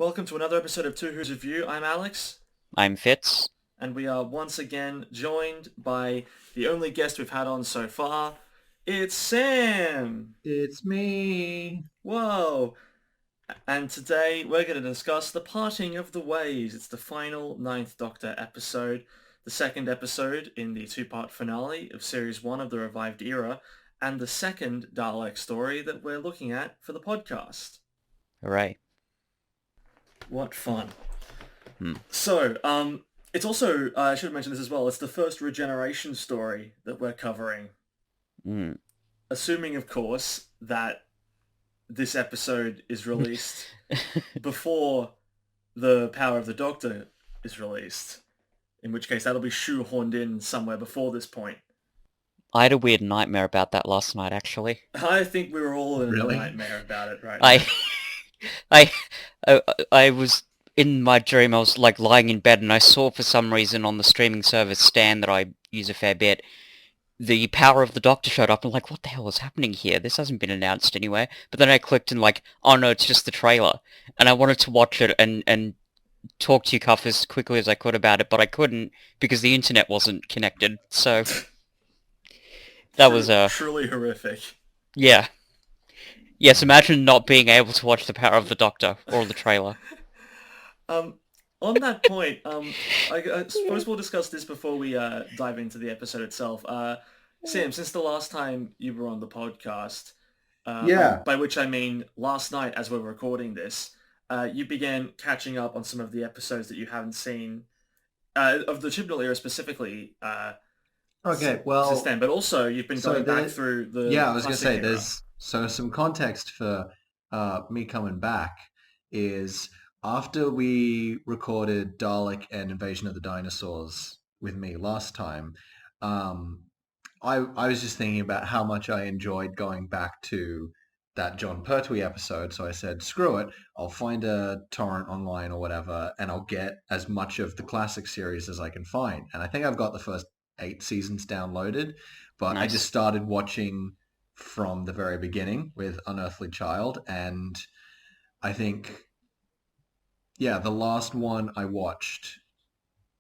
Welcome to another episode of Two Who's Review. I'm Alex, I'm Fitz. and we are once again joined by the only guest we've had on so far. It's Sam! It's me. Whoa! And today we're going to discuss The Parting of the Ways. It's the final Ninth Doctor episode, the second episode in the two-part finale of Series 1 of the Revived Era, and the second Dalek story that we're looking at for the podcast. Hooray. What fun. Hmm. So, it's also, I should have mentioned this as well, it's the first regeneration story that we're covering. Mm. Assuming, of course, that this episode is released before the Power of the Doctor is released. In which case, that'll be shoehorned in somewhere before this point. I had a weird nightmare about that last night, actually. I think we were all in Really? a nightmare about it right now. I, I was in my dream. I was like lying in bed, and I saw for some reason on the streaming service Stan that I use a fair bit, the Power of the Doctor showed up. And like, what the hell is happening here? This hasn't been announced anywhere. But then I clicked and like, oh no, it's just the trailer. And I wanted to watch it and talk to you, Cuff, as quickly as I could about it, but I couldn't because the internet wasn't connected. So that was truly horrific. yeah. Yes, imagine not being able to watch The Power of the Doctor or the trailer. On that point, I suppose we'll discuss this before we dive into the episode itself. Sam, since the last time you were on the podcast, Yeah. by which I mean last night as we're recording this, you began catching up on some of the episodes that you haven't seen, of the Chibnall era specifically, Okay, well, since then, but also you've been so going back there- through the yeah, I was going to classic say, era. there's some context for me coming back is after we recorded Dalek and Invasion of the Dinosaurs with me last time, um, I was just thinking about how much I enjoyed going back to that John Pertwee episode. So I said, screw it, I'll find a torrent online or whatever, and I'll get as much of the classic series as I can find. And I think I've got the first 8 seasons downloaded, but I Nice. just started watching from the very beginning with Unearthly Child, and I think, yeah, the last one I watched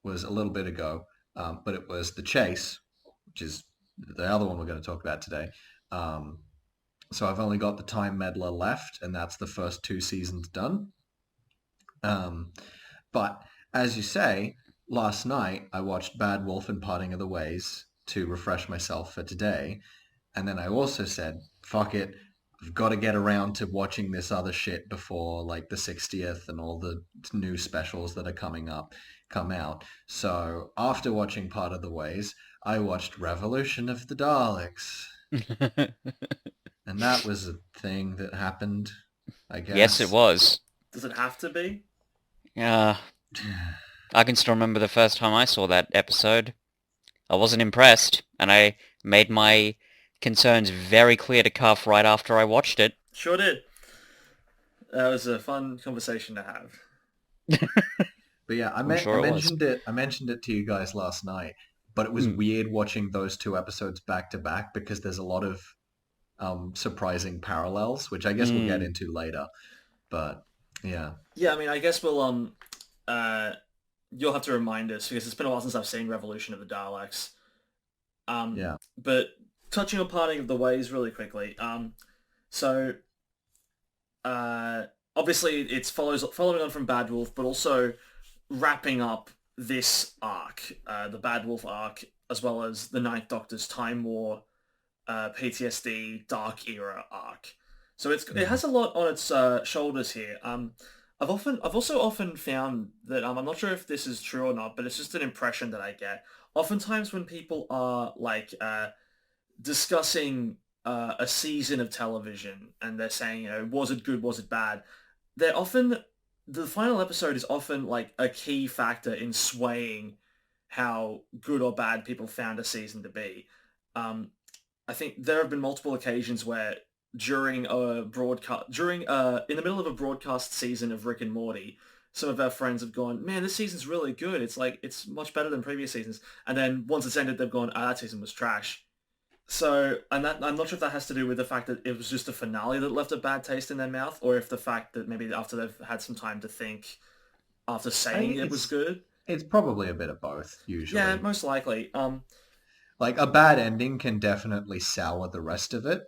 was a little bit ago, but it was The Chase, which is the other one we're going to talk about today. Um, so I've only got the Time Meddler left, and that's the first 2 seasons done. But as you say, last night I watched Bad Wolf and Parting of the Ways to refresh myself for today. And then I also said, fuck it, I've got to get around to watching this other shit before like the 60th and all the new specials that are coming up come out. So after watching Part of the Ways, I watched Revolution of the Daleks. And that was a thing that happened, I guess. Yes, it was. Does it have to be? I can still remember the first time I saw that episode. I wasn't impressed, and I made my concerns very clear to Cuff right after I watched it. Sure did. That was a fun conversation to have. But yeah, sure it was. I mentioned it to you guys last night, but it was weird watching those 2 episodes back to back because there's a lot of surprising parallels, which I guess we'll get into later. But yeah. Yeah, I mean, I guess we'll you'll have to remind us because it's been a while since I've seen Revolution of the Daleks. Yeah. But touching on Parting of the Ways really quickly. So obviously it's following on from Bad Wolf, but also wrapping up this arc, the Bad Wolf arc, as well as the Ninth Doctor's Time War, PTSD, Dark Era arc. So it has a lot on its shoulders here. I've also often found that I'm not sure if this is true or not, but it's just an impression that I get. Oftentimes when people are like discussing a season of television and they're saying, was it good, was it bad? They're often the final episode is often like a key factor in swaying how good or bad people found a season to be. I think there have been multiple occasions where during a broadcast, in the middle of a broadcast season of Rick and Morty, some of our friends have gone, man, this season's really good. It's like, it's much better than previous seasons. And then once it's ended, they've gone, that season was trash. So, and that I'm not sure if that has to do with the fact that it was just the finale that left a bad taste in their mouth, or if the fact that maybe after they've had some time to think after I saying think it was good. it's probably a bit of both Yeah, usually. most likely. Like a bad ending can definitely sour the rest of it.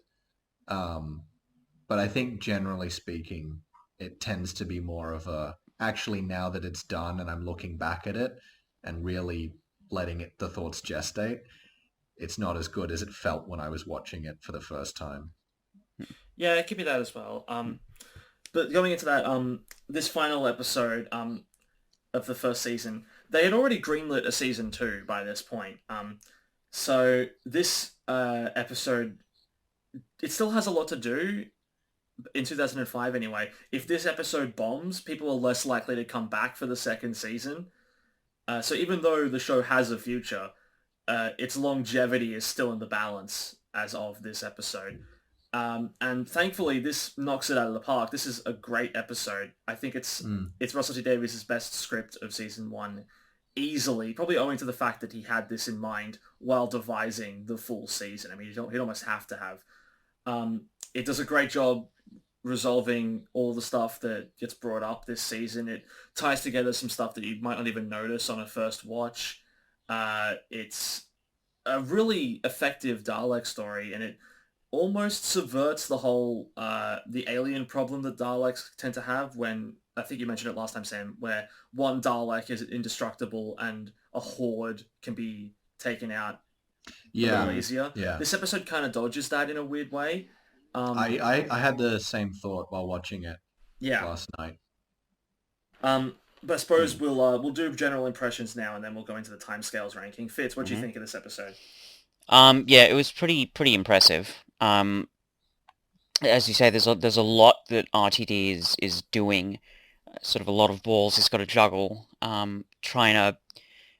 Um, but I think generally speaking, it tends to be more of a actually now that it's done and I'm looking back at it and really letting the thoughts gestate, it's not as good as it felt when I was watching it for the first time. Yeah, it could be that as well. But going into that, this final episode, of the first season, they had already greenlit a season 2 by this point. So this episode, it still has a lot to do in 2005 anyway. If this episode bombs, people are less likely to come back for the second season. So even though the show has a future, its longevity is still in the balance as of this episode. And thankfully, this knocks it out of the park. This is a great episode. I think Mm. it's Russell T Davies' best script of season 1, easily, probably owing to the fact that he had this in mind while devising the full season. I mean, he'd almost have to have. It does a great job resolving all the stuff that gets brought up this season. It ties together some stuff that you might not even notice on a first watch. It's a really effective Dalek story, and it almost subverts the whole the alien problem that Daleks tend to have. When I think you mentioned it last time, Sam, where one Dalek is indestructible and a horde can be taken out a little Yeah, easier. yeah. This episode kind of dodges that in a weird way. Um, I had the same thought while watching it yeah. last night. But I suppose Mm. we'll do general impressions now, and then we'll go into the timescales ranking. Fitz, what do you Hmm. think of this episode? Yeah, it was pretty impressive. As you say, there's a lot that RTD is doing. Sort of a lot of balls he's got to juggle. Trying to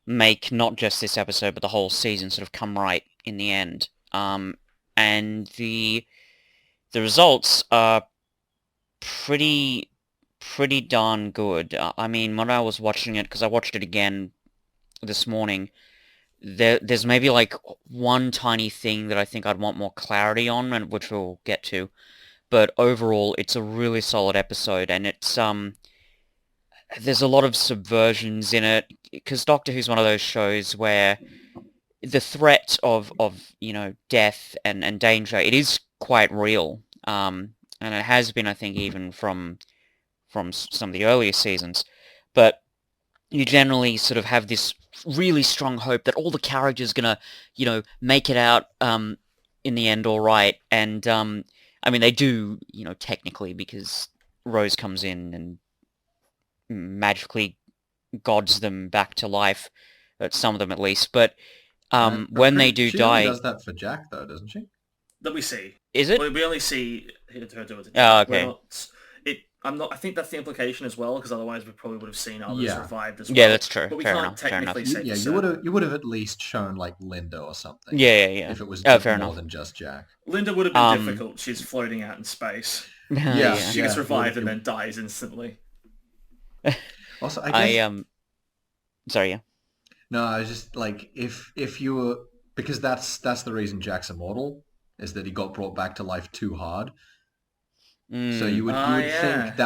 make not just this episode but the whole season sort of come right in the end. And the results are pretty pretty darn good. I mean, when I was watching it, because I watched it again this morning, there's maybe like one tiny thing that I think I'd want more clarity on, and which we'll get to. But overall, it's a really solid episode, and it's there's a lot of subversions in it, because Doctor Who's one of those shows where the threat of death and danger, it is quite real, and it has been, I think, even from some of the earlier seasons. But you generally sort of have this really strong hope that all the characters gonna, make it out in the end all right. And I mean, they do, technically, because Rose comes in and magically gods them back to life, some of them at least. But when they do She only die, does that for Jack though, doesn't she? That we see. is it? We only see her do it to Oh, Jack. We're okay. not. It. I'm not. I think that's the implication as well, because otherwise we probably would have seen others Yeah. revived as well. Yeah, that's true. But we Fair can't enough. Fair enough. technically say Yeah, for you would have at least shown like Linda or something Yeah, yeah, if it was yeah. Oh, fair more enough. than just Jack. Linda would have been Um, difficult. She's floating out in space. Yeah, She gets yeah. revived and then dies instantly. Also, I guess Sorry, yeah. no, I was just like if you were because that's the reason Jack's immortal is that he got brought back to life too hard. So Mm, you would Yeah. think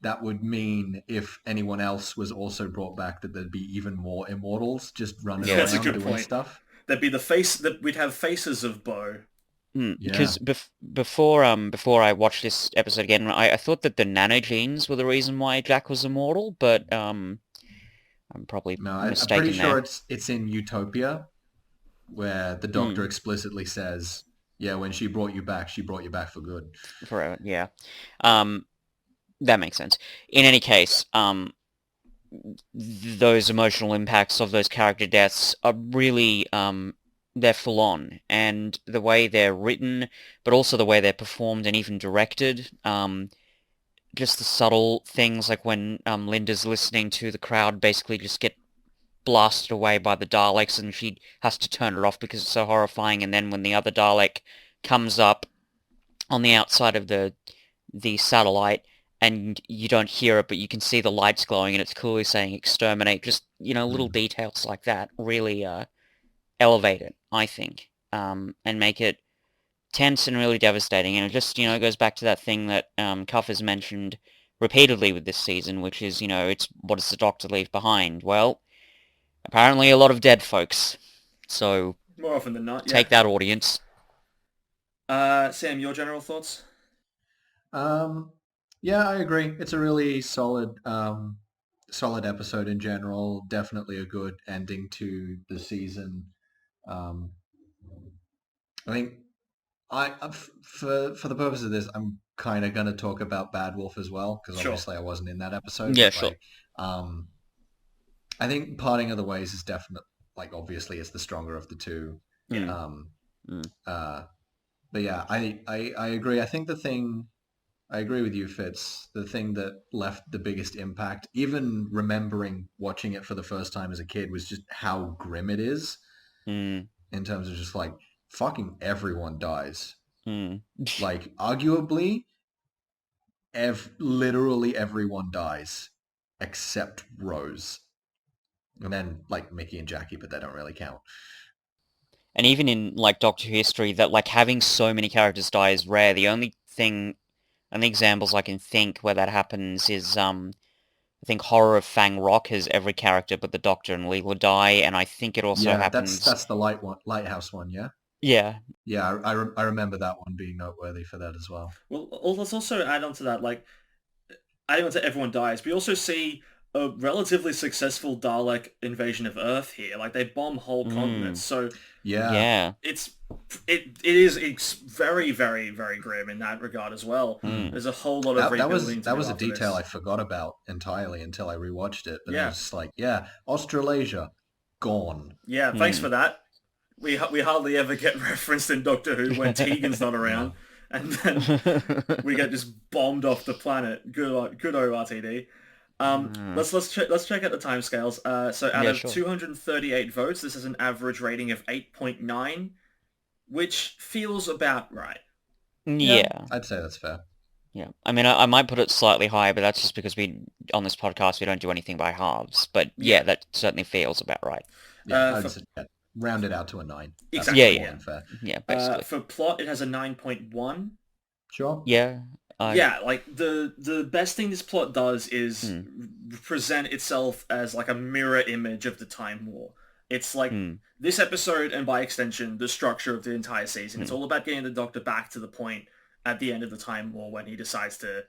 that would mean if anyone else was also brought back that there'd be even more immortals just running Yeah. That's a around good doing point. stuff. There'd be the face that we'd have faces of Bo. Yeah. because before I watched this episode again, I thought that the nanogenes were the reason why Jack was immortal, but I'm probably No, I'm mistaken pretty sure there. it's in Utopia where the Doctor Mm, explicitly says, "Yeah, when she brought you back for good." forever, yeah. Um, that makes sense. In any case, those emotional impacts of those character deaths are really they're full on, and the way they're written, but also the way they're performed and even directed. Just the subtle things like when Linda's listening to the crowd basically just get blasted away by the Daleks, and she has to turn it off because it's so horrifying. And then when the other Dalek comes up on the outside of the satellite, and you don't hear it, but you can see the lights glowing, and it's clearly saying exterminate. Just little Mm. details like that really elevate it, I think. and make it tense and really devastating. And it just, goes back to that thing that Cuff has mentioned repeatedly with this season, which is, it's what does the Doctor leave behind? Well, apparently a lot of dead folks. So More often than not, yeah. take that, audience. Sam, your general thoughts? Yeah, I agree. It's a really solid episode in general. Definitely a good ending to the season. I think for the purpose of this, I'm kind of going to talk about Bad Wolf as well, because Sure. obviously I wasn't in that episode. Yeah, but, sure. I think Parting of the Ways is definitely, obviously it's the stronger of the two. Mm. But yeah, I agree. I think I agree with you, Fitz. The thing that left the biggest impact, even remembering watching it for the first time as a kid, was just how grim it is Mm. in terms of just fucking everyone dies. Mm. Arguably, literally everyone dies except Rose. And then, Mickey and Jackie, but they don't really count. And even in, Doctor Who history, that, having so many characters die is rare. The only examples I can think where that happens is, I think Horror of Fang Rock has every character but the Doctor and Leela die, and I think it also happens... that's the Lighthouse one, yeah? Yeah. Yeah, I remember that one being noteworthy for that as well. Well, let's also add on to that, adding on to Everyone Dies, we also see a relatively successful Dalek invasion of Earth here. They bomb whole continents, so Yeah. it is very, very, very grim in that regard as well. There's a whole lot of rebuilding. That was a detail I forgot about entirely until I rewatched it. But Yeah. it was just Australasia, gone. Yeah, thanks for that. We hardly ever get referenced in Doctor Who when Tegan's not around, and then we get just bombed off the planet. Good ORTD. Let's check out the timescales. So out of 238 votes, this is an average rating of 8.9, which feels about right. Yeah. I'd say that's fair. Yeah. I mean, I might put it slightly higher, but that's just because on this podcast, we don't do anything by halves. But yeah, that certainly feels about right. Yeah, round it out to a 9. Exactly. That's fair. Yeah, basically. For plot, it has a 9.1. Sure. Yeah. The best thing this plot does is present itself as a mirror image of the Time War. It's this episode, and by extension, the structure of the entire season. It's all about getting the Doctor back to the point at the end of the Time War when he decides to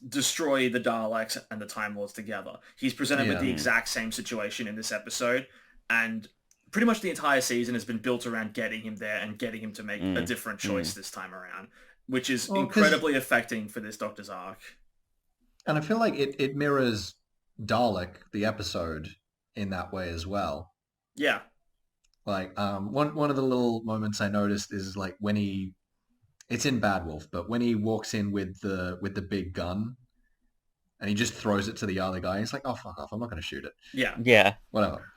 destroy the Daleks and the Time Lords together. He's presented with the exact same situation in this episode, and pretty much the entire season has been built around getting him there and getting him to make a different choice this time around, which is incredibly affecting for this Doctor's arc. And I feel like it mirrors Dalek, the episode, in that way as well. Yeah. One of the little moments I noticed is when it's in Bad Wolf, but when he walks in with the big gun and he just throws it to the other guy, he's like, oh, fuck off, I'm not going to shoot it. Yeah. Yeah. Whatever.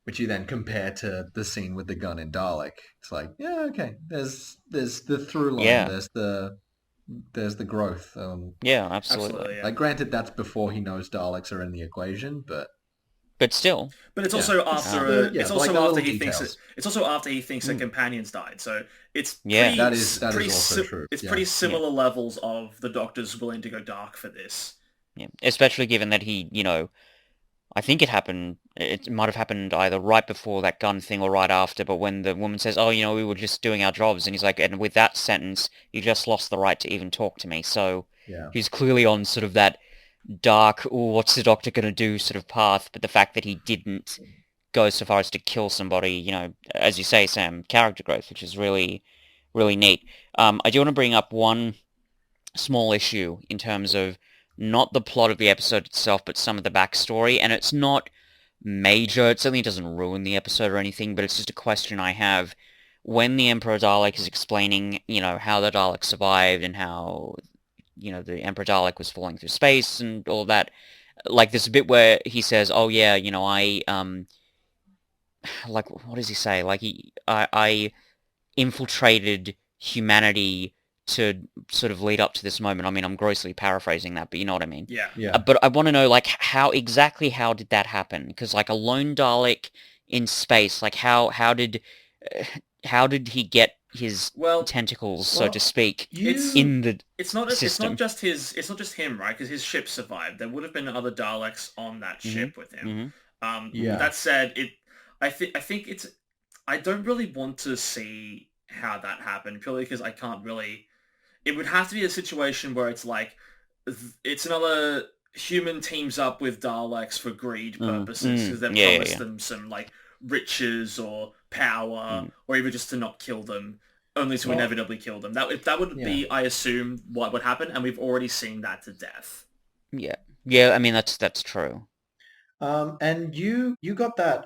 Which you then compare to the scene with the gun in Dalek. It's okay. There's the through line. Yeah. There's the growth. Yeah, absolutely. Yeah. Granted, that's before he knows Daleks are in the equation, but still. But it's also after. It's also after he thinks. It's also after he thinks a companion's died. So it's pretty, that is also true. It's pretty similar levels of the Doctor's willing to go dark for this. Yeah, especially given that he, I think it might have happened either right before that gun thing or right after, but when the woman says, oh, we were just doing our jobs, and he's like, and with that sentence, you just lost the right to even talk to me. So he's clearly on sort of that dark, what's the Doctor going to do sort of path, but the fact that he didn't go so far as to kill somebody, as you say, Sam, character growth, which is really, really neat. I do want to bring up one small issue in terms of not the plot of the episode itself, but some of the backstory, and it's not major, it certainly doesn't ruin the episode or anything, but it's just a question I have. When the Emperor Dalek is explaining, how the Dalek survived and how, the Emperor Dalek was falling through space and all that, there's a bit where he says, oh yeah, I, what does he say? I infiltrated humanity to sort of lead up to this moment. I mean, I'm grossly paraphrasing that, but you know what I mean. Yeah. But I want to know, how did that happen? Because, a lone Dalek in space, how did how did he get his Well, tentacles, so Well, to speak, it's you in the it's not system? just him, right? Because his ship survived. There would have been other Daleks on that Hmm. ship with him. Hmm. yeah. That said, I think it's I don't really want to see how that happened purely because I can't really. It would have to be a situation where it's like it's another human teams up with Daleks for greed Mm, purposes because mm, they've yeah, yeah, promised yeah. them some like riches or power Mm, or even just to not kill them, only to Well, inevitably kill them. That would yeah. be, I assume, what would happen, and we've already seen that to death. yeah, yeah. I mean, that's true. And you got that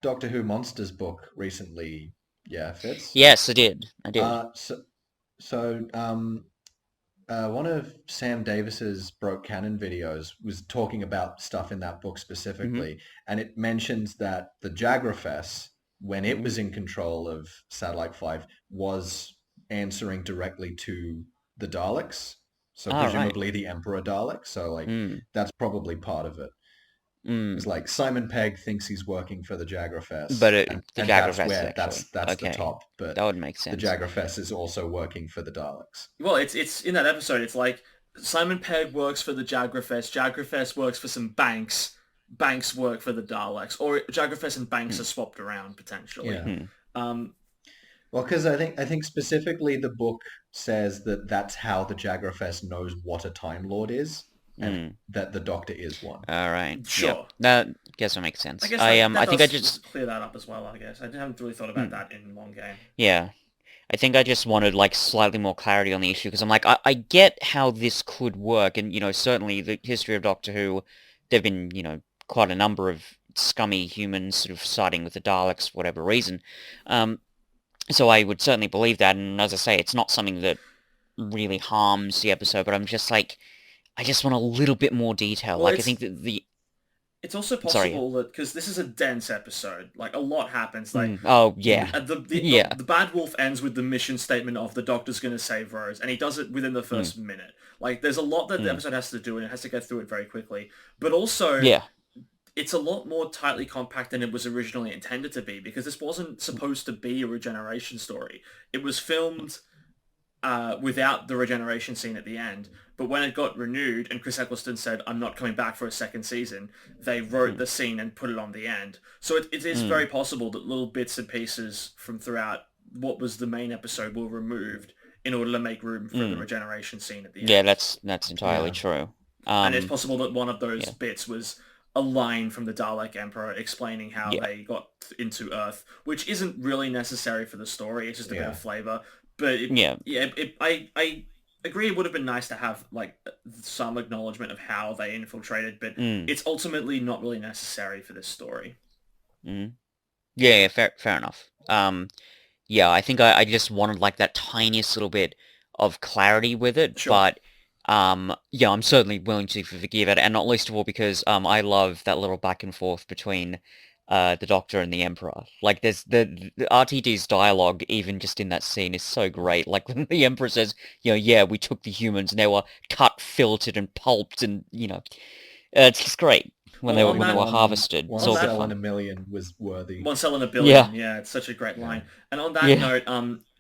Doctor Who Monsters book recently, yeah, Fitz? Yes, I did. I did. Uh, so, so one of Sam Davis's Broke Canon videos was talking about stuff in that book Hmm. specifically, and it mentions that the Jagrafess, when it Hmm. was in control of Satellite 5, was answering directly to the Daleks, so All right. presumably the Emperor Dalek, so like Mm, that's probably part of it. mm. It's like Simon Pegg thinks he's working for the But Jagrafess, the and that's Jagrafess is where actually that's the okay. top, but That would make the sense. Jagrafess is also working for the Daleks. Well, it's in that episode. It's like Simon Pegg works for the Jagrafest. Jagrafest works for some banks. Banks work for the Daleks, or Jagrafest and Banks Mm, are swapped around potentially. Yeah. mm, Well, because I think specifically the book says that that's how the Jagrafess knows what a Time Lord is, and mm. that the Doctor is one. All right. Yep. Sure. That guess that makes I sense. guess that I that think I does just clear that up as well. I guess I haven't really thought about mm, that in one game. yeah. I think I just wanted like slightly more clarity on the issue because I'm like I get how this could work, and certainly the history of Doctor Who, there've been quite a number of scummy humans sort of siding with the Daleks for whatever reason. Um, so I would certainly believe that, and as I say, it's not something that really harms the episode, but I'm just like I just want a little bit more detail. Well, Like I think that the it's also sorry. possible that because this is a dense episode, like a lot happens. Like Oh yeah, yeah. the Bad Wolf ends with the mission statement of the Doctor's going to save Rose, and he does it within the Mm, first minute. Like there's a lot that the mm, episode has to do, and it has to get through it very quickly. But also, yeah. it's a lot more tightly compact than it was originally intended to be because this wasn't supposed to be a regeneration story. It was filmed without the regeneration scene at the end. But when it got renewed and Chris Eccleston said, I'm not coming back for a second season, they wrote Mm, the scene and put it on the end. So it is mm, very possible that little bits and pieces from throughout what was the main episode were removed in order to make room for the mm. regeneration scene at the Yeah, end. that's entirely Yeah. true. And it's Um, possible that one of those yeah, bits was a line from the Dalek Emperor explaining how yeah, they got into Earth, which isn't really necessary for the story. It's just a bit of Yeah. flavor. But yeah. I agree. It would have been nice to have like some acknowledgement of how they infiltrated, but Mm, it's ultimately not really necessary for this story. mm. Yeah, yeah, fair enough. Yeah, I think I just wanted like that tiniest little bit of clarity with it, Sure. but yeah, I'm certainly willing to forgive it, and not least of all because I love that little back and forth between the Doctor and the Emperor. Like there's the RTD's dialogue even just in that scene is so great. Like when the Emperor says, yeah, we took the humans and they were cut, filtered, and pulped, and it's just great when Well, they were on when they that were One harvested. It's one on all good that cell in fun. a million was worthy. One cell in a Yeah, billion. Yeah, it's such a great Yeah. line. And on that yeah, note,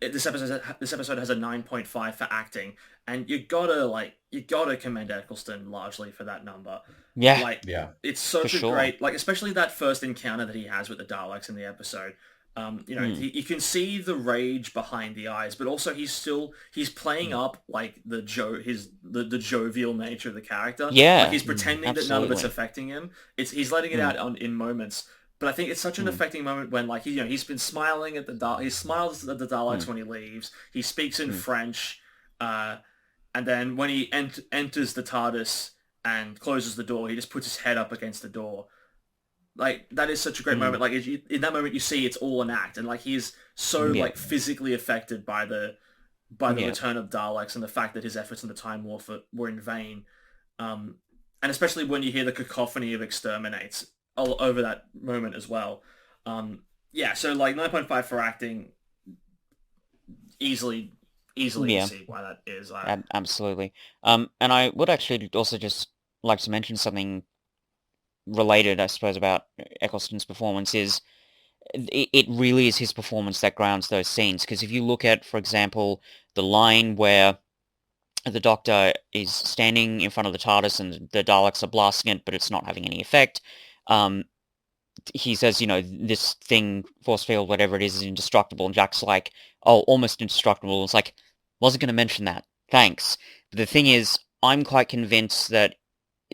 this episode has a 9.5 for acting, and you gotta commend Eccleston largely for that number. yeah, Like Yeah. it's for such a sure. great, like, especially that first encounter that he has with the Daleks in the episode. Mm, You can see the rage behind the eyes, but also he's playing Mm. up like the jovial nature of the character. Like yeah, he's Mm. pretending that none of it's absolutely. affecting him. He's letting it Mm, out in moments. But I think it's such an mm, affecting moment when like he's been smiling at he smiles at the Daleks mm, when he leaves. He speaks in mm, French, uh, and then when he enters the TARDIS and closes the door, he just puts his head up against the door. Like that is such a great mm. moment. Like in that moment, you see it's all an act, and like he is so Yeah, like physically affected by the yeah, return of Daleks and the fact that his efforts in the Time War were in vain. Um, and especially when you hear the cacophony of exterminates all over that moment as well. Yeah, so like 9.5 for acting, easily, easily yeah, see why that is. absolutely. And I would actually also just like to mention something related, I suppose, about Eccleston's performance is it really is his performance that grounds those scenes. Because if you look at, for example, the line where the Doctor is standing in front of the TARDIS and the Daleks are blasting it, but it's not having any effect. He says, this thing, force field, whatever it is indestructible. And Jack's like, oh, almost indestructible. It's like, wasn't going to mention that. Thanks. But the thing is, I'm quite convinced that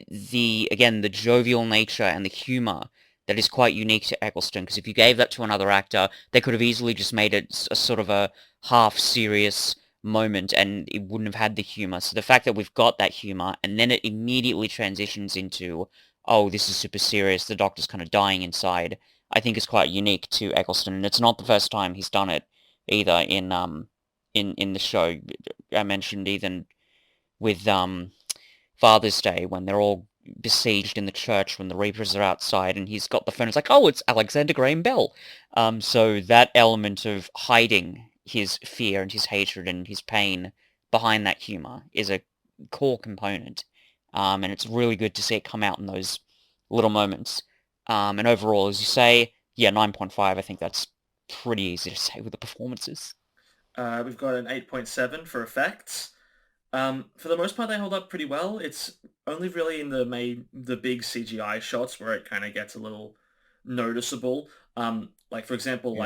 the jovial nature and the humor that is quite unique to Eccleston, because if you gave that to another actor, they could have easily just made it a sort of a half-serious moment and it wouldn't have had the humor. So the fact that we've got that humor and then it immediately transitions into, oh, this is super serious, the Doctor's kind of dying inside, I think is quite unique to Eccleston, and it's not the first time he's done it either in the show. I mentioned even with Father's Day when they're all besieged in the church when the Reapers are outside and he's got the phone. It's like, oh, it's Alexander Graham Bell. So that element of hiding his fear and his hatred and his pain behind that humor is a core component. And it's really good to see it come out in those little moments. And overall, as you say, yeah, 9.5, I think that's pretty easy to say with the performances. We've got an 8.7 for effects. For the most part, they hold up pretty well. It's only really in the big CGI shots where it kind of gets a little noticeable. Like for example,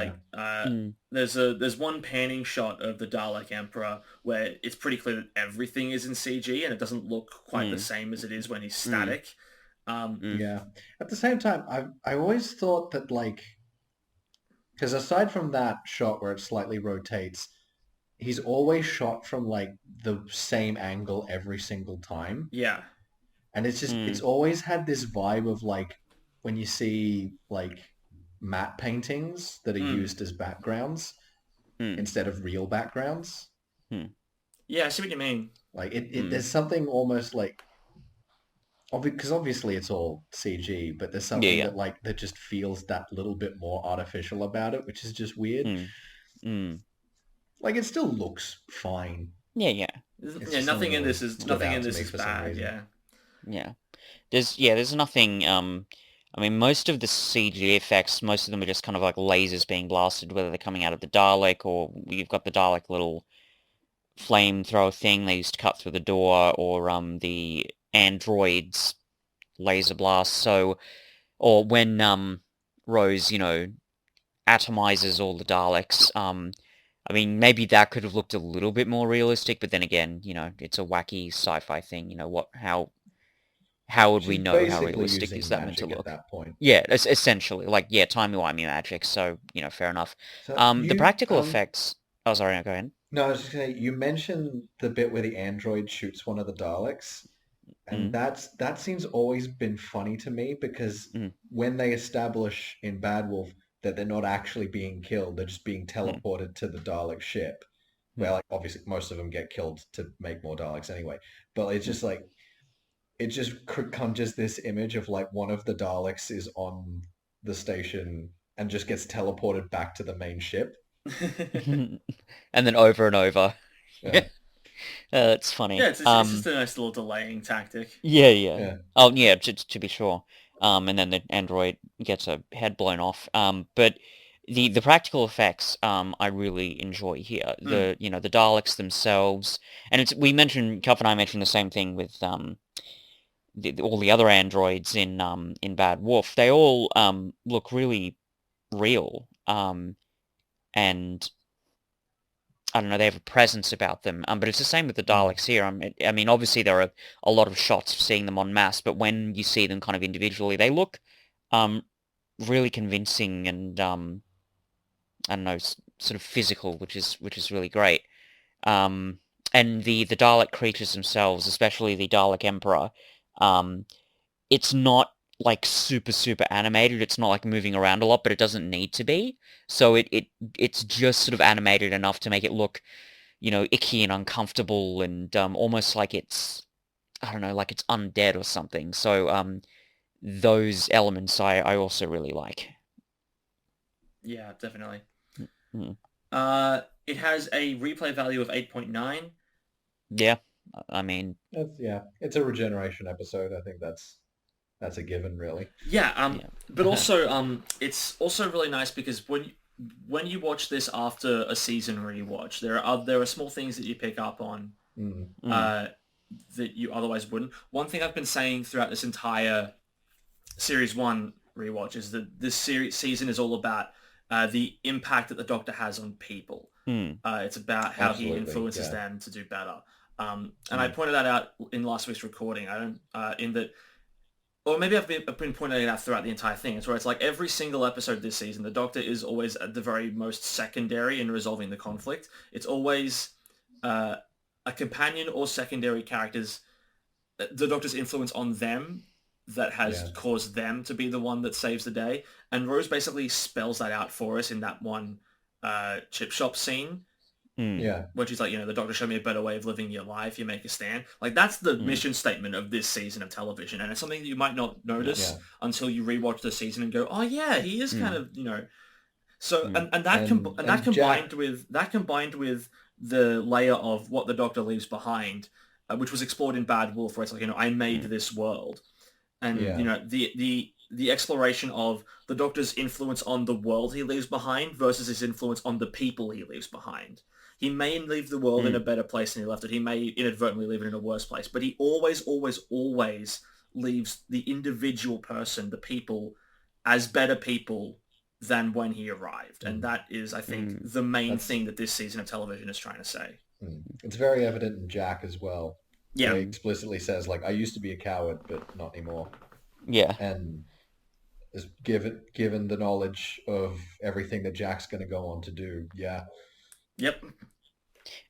there's one panning shot of the Dalek Emperor where it's pretty clear that everything is in CG and it doesn't look quite the same as it is when he's static. Yeah. At the same time, I always thought that because aside from that shot where it slightly rotates, he's always shot from the same angle every single time. Yeah. And it's just it's always had this vibe of when you see matte paintings that are used as backgrounds instead of real backgrounds. Yeah, I see what you mean. There's something almost because obviously it's all CG, but there's something that that just feels that little bit more artificial about it, which is just weird. It still looks fine. Yeah. Nothing in this is bad. Yeah. There's nothing. I mean, most of the CG effects, most of them are just kind of like lasers being blasted, whether they're coming out of the Dalek or you've got the Dalek little flamethrower thing they used to cut through the door, or the androids laser blast. So, or when Rose, atomizes all the Daleks. I mean, maybe that could have looked a little bit more realistic, but then again, it's a wacky sci-fi thing. How would we know how realistic is that meant to look? At that point. Yeah, essentially, timey-wimey magic. So, fair enough. So the practical effects. Oh, sorry, no, go ahead. No, I was just gonna say, you mentioned the bit where the android shoots one of the Daleks, and that seems always been funny to me because when they establish in Bad Wolf that they're not actually being killed, they're just being teleported to the Dalek ship, where obviously most of them get killed to make more Daleks anyway. But it's just it just conjures this image of one of the Daleks is on the station and just gets teleported back to the main ship. And then over and over. Yeah. That's funny. Yeah, it's just a nice little delaying tactic. Yeah. Oh, yeah, to be sure. And then the android gets a head blown off. But the practical effects, I really enjoy here. The Daleks themselves, and we mentioned, Cuff and I mentioned the same thing with all the other androids in Bad Wolf. They all look really real. And I don't know, they have a presence about them. But it's the same with the Daleks here. I mean, obviously there are a lot of shots of seeing them en masse, but when you see them kind of individually, they look really convincing and I don't know, sort of physical, which is really great. And the Dalek creatures themselves, especially the Dalek Emperor, it's not super animated. It's not moving around a lot, but it doesn't need to be. So it's just sort of animated enough to make it look, icky and uncomfortable and almost like it's, I don't know, like it's undead or something. So those elements I also really like. Yeah, definitely. Mm-hmm. It has a replay value of 8.9. Yeah, I mean... It's a regeneration episode. I think that's a given, really. Yeah, But also, it's also really nice because when you watch this after a season rewatch, there are small things that you pick up on Mm. Mm. uh, that you otherwise wouldn't. One thing I've been saying throughout this entire series one rewatch is that this season is all about the impact that the Doctor has on people. Mm. It's about how he Absolutely, influences yeah. them to do better. And I Mm. pointed that out in last week's recording. I don't in that, or maybe I've been pointing it out throughout the entire thing. It's where it's like every single episode this season, the Doctor is always at the very most secondary in resolving the conflict. It's always uh, a companion or secondary characters, the Doctor's influence on them that has Yeah. caused them to be the one that saves the day. And Rose basically spells that out for us in that one chip shop scene Mm. Yeah. when she's like, the Doctor showed me a better way of living your life. You make a stand. Like, that's the Mm. mission statement of this season of television. And it's something that you might not notice Yeah. until you rewatch the season and go, oh yeah, he is kind Mm. of. So, Mm. and that And combined Jack, with the layer of what the Doctor leaves behind, which was explored in Bad Wolf, where it's like, I made Mm. this world. And, yeah. the exploration of the Doctor's influence on the world he leaves behind versus his influence on the people he leaves behind. He may leave the world in a Mm. better place than he left it. He may inadvertently leave it in a worse place, but he always, always, always leaves the individual person, the people, as better people than when he arrived. And Mm. that is, I think, Mm. the main That's thing that this season of television is trying to say. it's very evident in Jack as well, where Yeah, he explicitly says like, "I used to be a coward, but not anymore." Yeah. And is given the knowledge of everything that Jack's going to go on to do. Yeah. yep,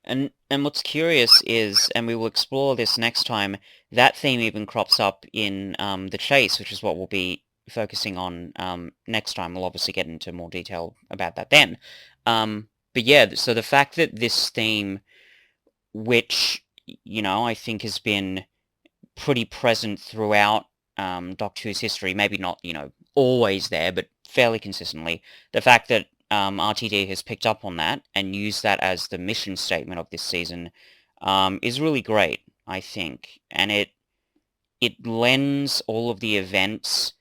And what's curious is, and we will explore this next time, that theme even crops up in The Chase, which is what we'll be focusing on next time. We'll obviously get into more detail about that then. But yeah, so the fact that this theme, which, I think has been pretty present throughout Doctor Who's history, maybe not, always there, but fairly consistently, the fact that RTD has picked up on that and used that as the mission statement of this season is really great, I think. And it lends all of the events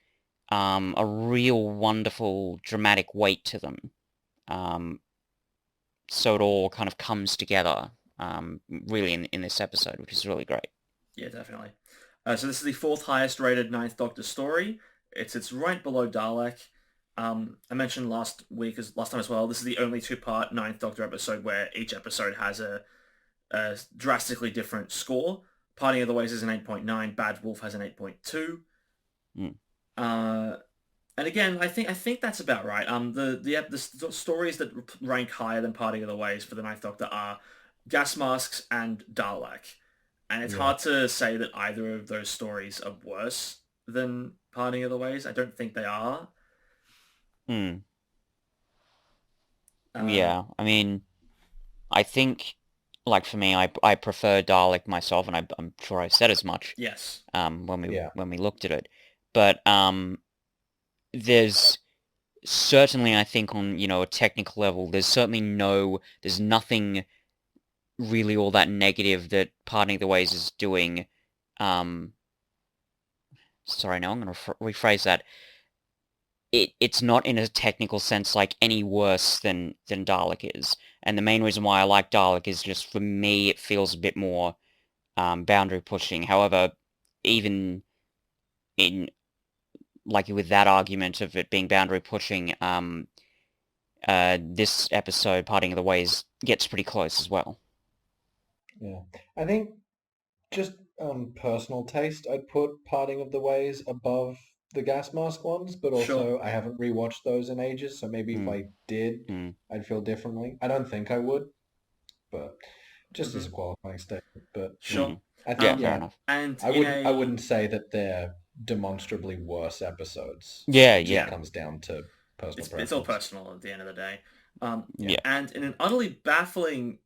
a real wonderful dramatic weight to them. So it all kind of comes together really in this episode, which is really great. yeah, definitely. So this is the fourth highest rated Ninth Doctor story. It's right below Dalek. I mentioned last time as well. This is the only two-part Ninth Doctor episode where each episode has a drastically different score. Parting of the Ways is an 8.9. Bad Wolf has an 8.2. Mm. And again, I think that's about right. The stories that rank higher than Parting of the Ways for the Ninth Doctor are Gas Masks and Dalek. And it's Yeah. hard to say that either of those stories are worse than Parting of the Ways. I don't think they are. Mm. Um, Yeah, I mean, I think, like for me, I prefer Dalek myself, and I'm sure I said as much Yes. when Yeah. we looked at it. But there's certainly, I think, on a technical level, there's nothing really all that negative that Parting of the Ways is doing. Sorry, no, I'm going to rephrase that. It's not in a technical sense like any worse than Dalek is. And the main reason why I like Dalek is just, for me, it feels a bit more boundary pushing. However, even in, like with that argument of it being boundary pushing, this episode, Parting of the Ways, gets pretty close as well. Yeah. I think just personal taste, I'd put Parting of the Ways above the Gas Mask ones, but Sure. also I haven't rewatched those in ages, so maybe if Mm. I did, Mm. I'd feel differently. I don't think I would, but just as a Mhm. qualifying statement. But Sure. Mm. I Yeah, think, fair yeah, enough. And I wouldn't say that they're demonstrably worse episodes. Yeah, It just yeah. comes down to personal it's all preference. personal at the end of the day. Yeah. And in an utterly baffling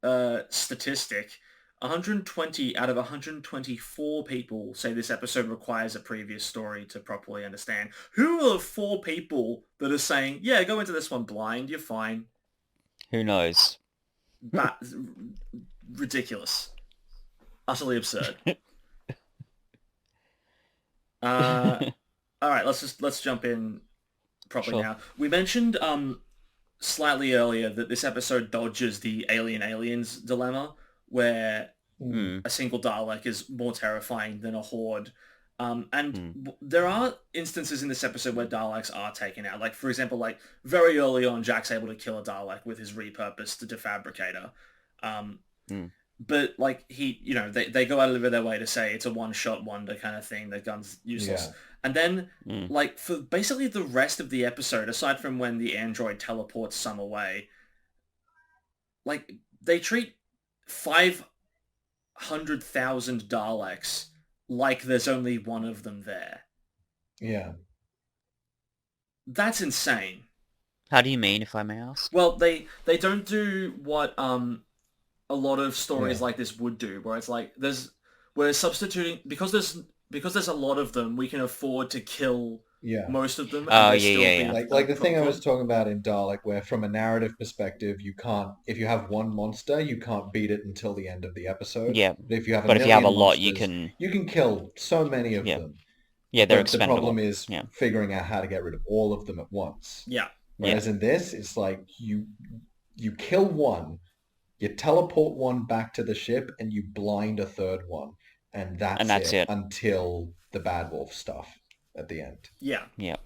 statistic, 120 out of 124 people say this episode requires a previous story to properly understand. Who are the 4 people that are saying, yeah, go into this one blind, you're fine? Who knows? Ridiculous. Utterly absurd. All right, let's jump in properly Sure. now. We mentioned slightly earlier that this episode dodges the aliens dilemma, where Mm. Mm, a single Dalek is more terrifying than a horde. And mm, there are instances in this episode where Daleks are taken out. Like, for example, like very early on, Jack's able to kill a Dalek with his repurposed defabricator. Um, mm. but like they go out of their way to say it's a one-shot wonder kind of thing. The gun's useless. Yeah. And then Mm. like for basically the rest of the episode, aside from when the android teleports some away, like they treat 500,000 Daleks like there's only one of them there. Yeah. That's insane. How do you mean, if I may ask? Well, they don't do what a lot of stories Yeah. like this would do, where it's like we're substituting because there's a lot of them, we can afford to kill Yeah. most of them Oh, and they yeah, still yeah, be yeah. Like the thing I was good. talking about in Dalek, where from a narrative perspective, you can't, if you have one monster, you can't beat it until the end of the episode. Yeah, But if you have a but if you have a million lot, you monsters, can... you can kill so many of Yeah, them. yeah, they're But the problem expendable. is Yeah, figuring out how to get rid of all of them at once. Yeah. yeah, Whereas in this, it's like you kill one, you teleport one back to the ship, and you blind a third one, and and that's that's it it. until the Bad Wolf stuff at the end. Yeah. Yeah.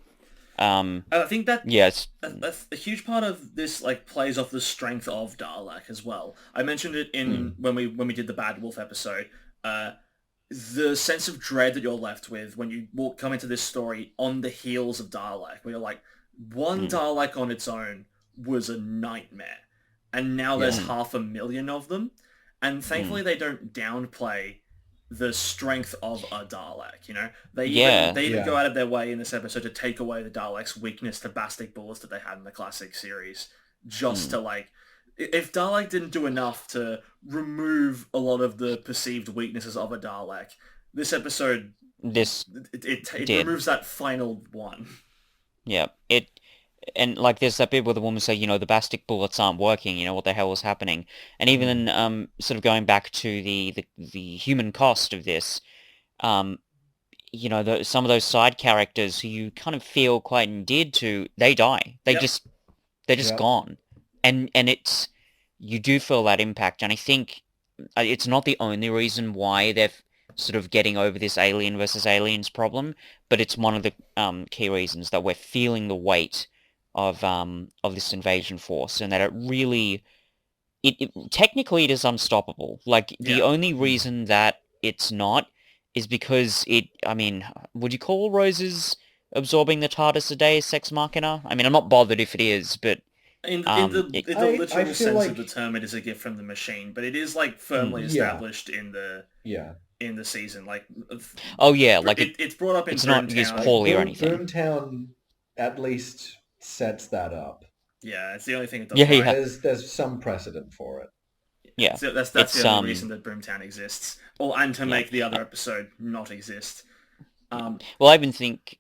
I think Yes. that's a huge part of this like plays off the strength of Dalek as well. I mentioned it in when we did the Bad Wolf episode. The sense of dread that you're left with when you come into this story on the heels of Dalek, where you're like, one Dalek on its own was a nightmare, and now there's Yeah. 500,000 of them, and thankfully they don't downplay the strength of a Dalek. They Yeah. even Yeah. go out of their way in this episode to take away the Dalek's weakness to bastic bullets that they had in the classic series, just to like, if Dalek didn't do enough to remove a lot of the perceived weaknesses of a Dalek, this episode This it did. removes that final one. Yeah, and like there's that bit where the woman say, the bastic bullets aren't working, what the hell is happening? And even sort of going back to the human cost of this, some of those side characters who you kind of feel quite endeared to, they die. Yep. They're just Yep. gone. And it's, you do feel that impact, and I think it's not the only reason why they're sort of getting over this alien versus aliens problem, but it's one of the key reasons that we're feeling the weight of this invasion force, and that it really, technically it is unstoppable. Like the Yeah. only reason that it's not is because would you call Rose's absorbing the TARDIS a Deus Ex Machina? I mean, I'm not bothered if it is, but In I- the I literal feel sense like- of the term, it is a gift from the machine, but it is like firmly Yeah. established in Yeah. the season. Like, oh yeah, like it's brought up in it's not used Boomtown. poorly or anything. Boomtown at least sets that up. Yeah, it's the only thing it does. Yeah, right. yeah. There's some precedent for it. Yeah, So that's it's, the only reason that Boomtown exists, and to Yeah. make the other episode not exist. Well, I even think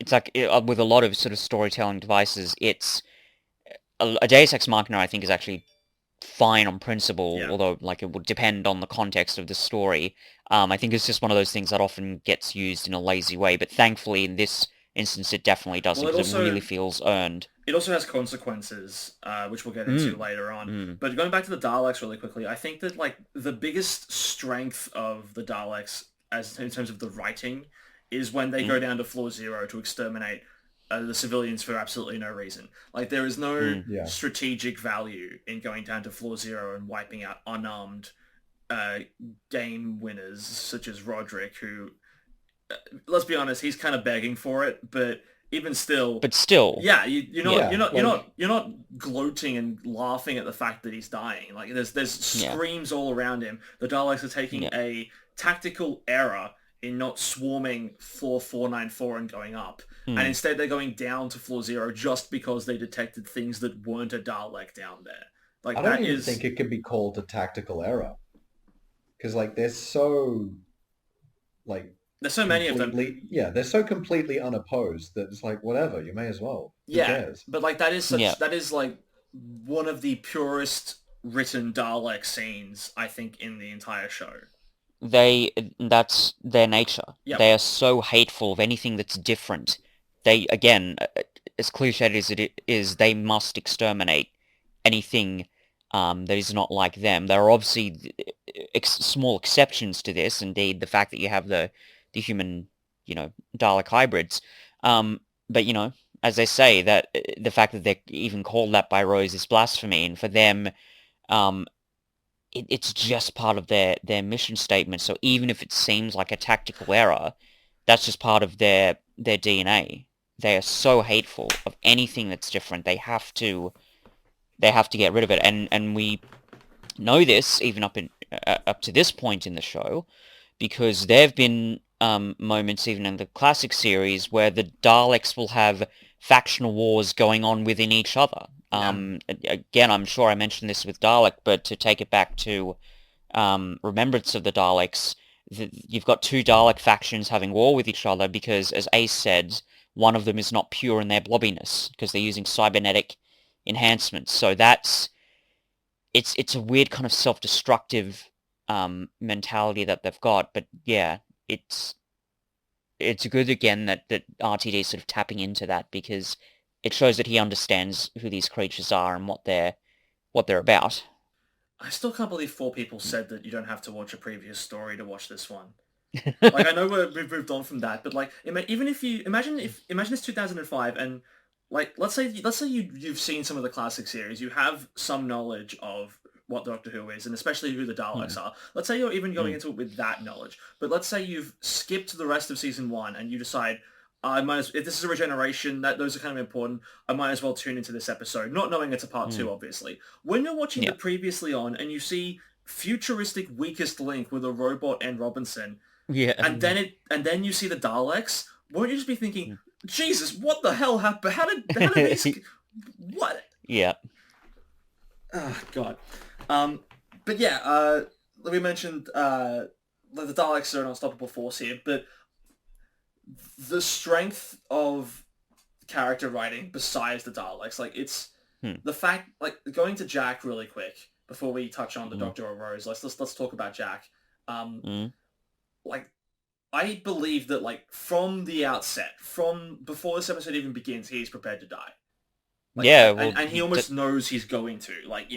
it's like with a lot of sort of storytelling devices, it's a Deus Ex Machina. I think is actually fine on principle, Yeah. although like it would depend on the context of the story. I think it's just one of those things that often gets used in a lazy way, but thankfully in this instance it definitely doesn't, Well, it because it also- really feels earned. It also has consequences, which we'll get into later on. But going back to the Daleks really quickly, I think that like the biggest strength of the Daleks, as in terms of the writing, is when they go down to Floor Zero to exterminate the civilians for absolutely no reason. Like there is no Yeah. strategic value in going down to Floor Zero and wiping out unarmed game winners such as Roderick, who, let's be honest, he's kind of begging for it, but even still. But still, Yeah, you're not Yeah, you're not gloating and laughing at the fact that he's dying. Like there's Yeah. screams all around him. The Daleks are taking Yeah. a tactical error in not swarming floor 494 and going up, and instead they're going down to floor 0 just because they detected things that weren't a Dalek down there. Like I don't that even is think it could be called a tactical error. Because like there's so like there's so many of them. they're so completely unopposed that it's like whatever, you may as well. Who Yeah, cares? but like that is such Yeah. that is like one of the purest written Dalek scenes I think in the entire show. that's their nature. Yep. They are so hateful of anything that's different, they, again, as cliched as it is, they must exterminate anything that is not like them. There are obviously small exceptions to this. Indeed, the fact that you have the human, Dalek hybrids. But as they say, that the fact that they're even called that by Rose is blasphemy, and for them, um, it's just part of their mission statement. So even if it seems like a tactical error, that's just part of their DNA. They are so hateful of anything that's different. They have to get rid of it, and we know this even up to this point in the show, because there have been moments even in the classic series where the Daleks will have factional wars going on within each other. Again, I'm sure I mentioned this with Dalek, but to take it back to Remembrance of the Daleks, you've got two Dalek factions having war with each other because, as Ace said, one of them is not pure in their blobbiness because they're using cybernetic enhancements. So it's a weird kind of self-destructive mentality that they've got. But yeah, it's good again that RTD is sort of tapping into that, because it shows that he understands who these creatures are and what they're about. I still can't believe 4 people said that you don't have to watch a previous story to watch this one. Like, I know we've moved on from that, but like, even if you imagine it's 2005, and like, let's say you've seen some of the classic series, you have some knowledge of what Doctor Who is, and especially who the Daleks are. Let's say you're even going into it with that knowledge, but let's say you've skipped the rest of season 1 and you decide, if this is a regeneration, those are kind of important, I might as well tune into this episode, not knowing it's a part 2, obviously. When you're watching the previously on and you see futuristic Weakest Link with a robot and Robinson, and then you see the Daleks, won't you just be thinking, Jesus, what the hell happened? How did these... What? Yeah. Oh, God. But yeah, we mentioned the Daleks are an unstoppable force here, but the strength of character writing besides the Daleks, like, it's the fact, like, going to Jack really quick before we touch on the Doctor or Rose. Let's talk about Jack. Like, I believe that, like, from the outset, from before this episode even begins, he's prepared to die. Like, and he almost knows he's going to. Like,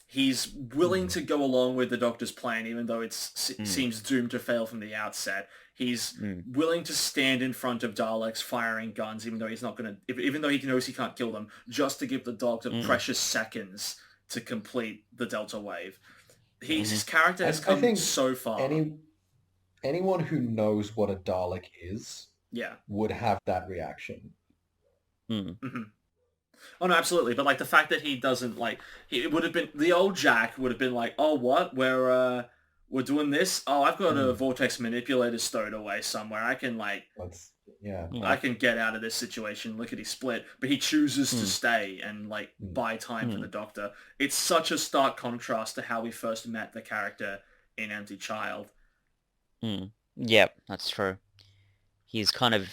he's willing to go along with the Doctor's plan, even though it seems doomed to fail from the outset. He's willing to stand in front of Daleks firing guns, even though he's not gonna, even though he knows he can't kill them, just to give the Doctor precious seconds to complete the Delta Wave. His character has come so far. Anyone who knows what a Dalek is, would have that reaction. Oh no, absolutely. But like, the fact that he doesn't, like, it would have been, the old Jack would have been like, oh, what? We're doing this? Oh, I've got a vortex manipulator stowed away somewhere. I can, like, I can get out of this situation. Lickety split. But he chooses to stay and, like, buy time for the Doctor. It's such a stark contrast to how we first met the character in Empty Child. Yep, that's true. He's kind of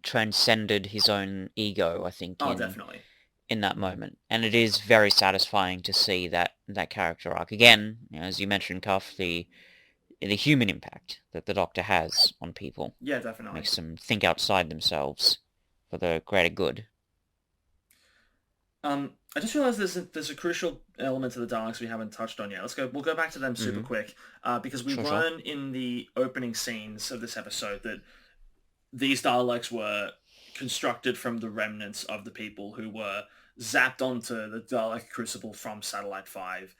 transcended his own ego, I think. Definitely. In that moment. And it is very satisfying to see that character arc. Again, as you mentioned, Cuff, the human impact that the Doctor has on people. Yeah, definitely. Makes them think outside themselves for the greater good. I just realized there's a crucial element to the Daleks we haven't touched on yet. We'll go back to them super quick, because we learn in the opening scenes of this episode that these Daleks were constructed from the remnants of the people who were zapped onto the Dalek Crucible from Satellite 5,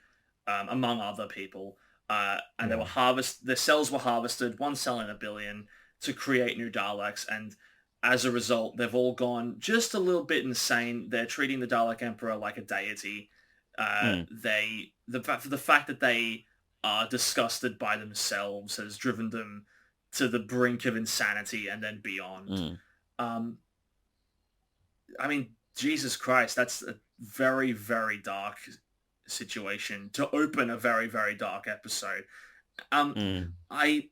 among other people. And they were their cells were harvested, 1 cell in a billion, to create new Daleks, and as a result, they've all gone just a little bit insane. They're treating the Dalek Emperor like a deity. The fact that they are disgusted by themselves has driven them to the brink of insanity and then beyond. I mean, Jesus Christ, that's a very, very dark situation to open a very, very dark episode. I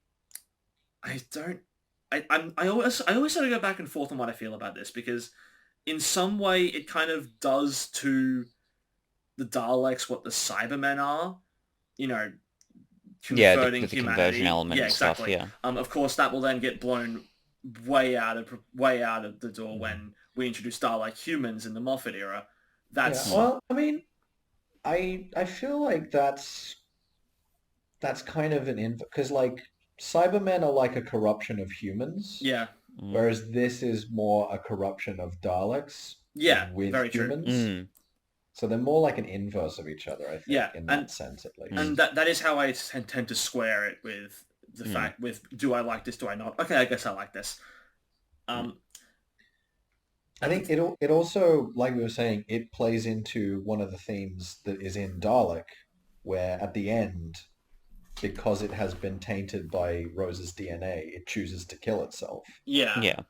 always sort of go back and forth on what I feel about this, because in some way it kind of does to the Daleks what the Cybermen are, converting the humanity. conversion element and exactly. stuff, Of course, that will then get blown way out of the door Mm. when we introduced Dalek humans in the Moffat era. Yeah, That's Mm. well, I mean, I feel like that's kind of an because like Cybermen are like a corruption of humans, yeah, Mm. whereas this is more a corruption of Daleks yeah, with very true. humans. Mm. So they're more like an inverse of each other, I think, Yeah, in and that sense at Mm. least. that is how I tend to square it with the Mm. fact with do I like this, do I not? Okay, I guess I like this. Mm. Um, I and think it also, like we were saying, it plays into one of the themes that is in Dalek, where at the end, because it has been tainted by Rose's DNA, it chooses to kill itself. yeah, Yeah.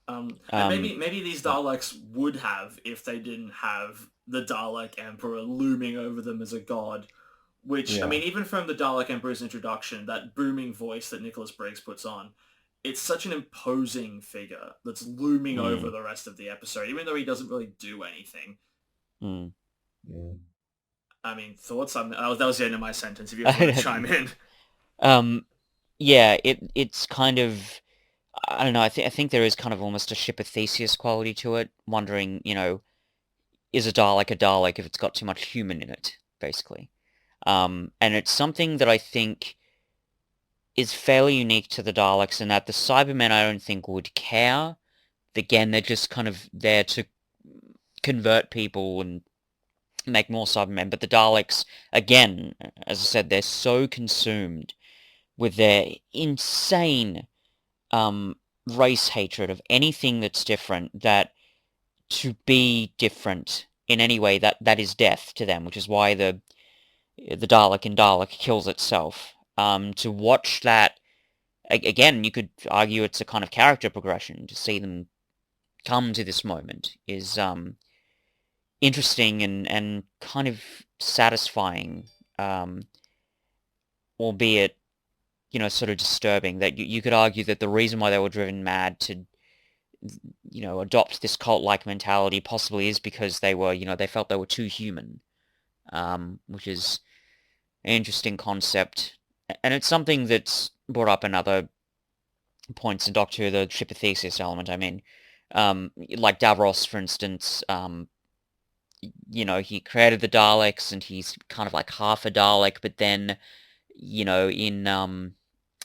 and Um. maybe these Daleks would have if they didn't have the Dalek Emperor looming over them as a god. Which, I Yeah. mean, even from the Dalek Emperor's introduction, that booming voice that Nicholas Briggs puts on, it's such an imposing figure that's looming over Mm. the rest of the episode, even though he doesn't really do anything. Mm. Yeah. I mean, thoughts? That was the end of my sentence. If you ever want to chime in. um. Yeah. It's kind of. I don't know. I think there is kind of almost a ship of Theseus quality to it. Wondering, is a Dalek if it's got too much human in it, basically. And it's something that I think is fairly unique to the Daleks in that the Cybermen I don't think would care. Again, they're just kind of there to convert people and make more Cybermen. But the Daleks, again, as I said, they're so consumed with their insane race hatred of anything that's different that to be different in any way that is death to them, which is why the Dalek in Dalek kills itself. To watch that again, you could argue it's a kind of character progression to see them come to this moment is interesting and kind of satisfying, um, albeit sort of disturbing. That you could argue that the reason why they were driven mad to adopt this cult-like mentality possibly is because they felt they were too human, which is an interesting concept, and it's something that's brought up in other points in Doctor Who, the ship of Theseus element. I mean, like Davros, for instance, he created the Daleks, and he's kind of like half a Dalek, but then,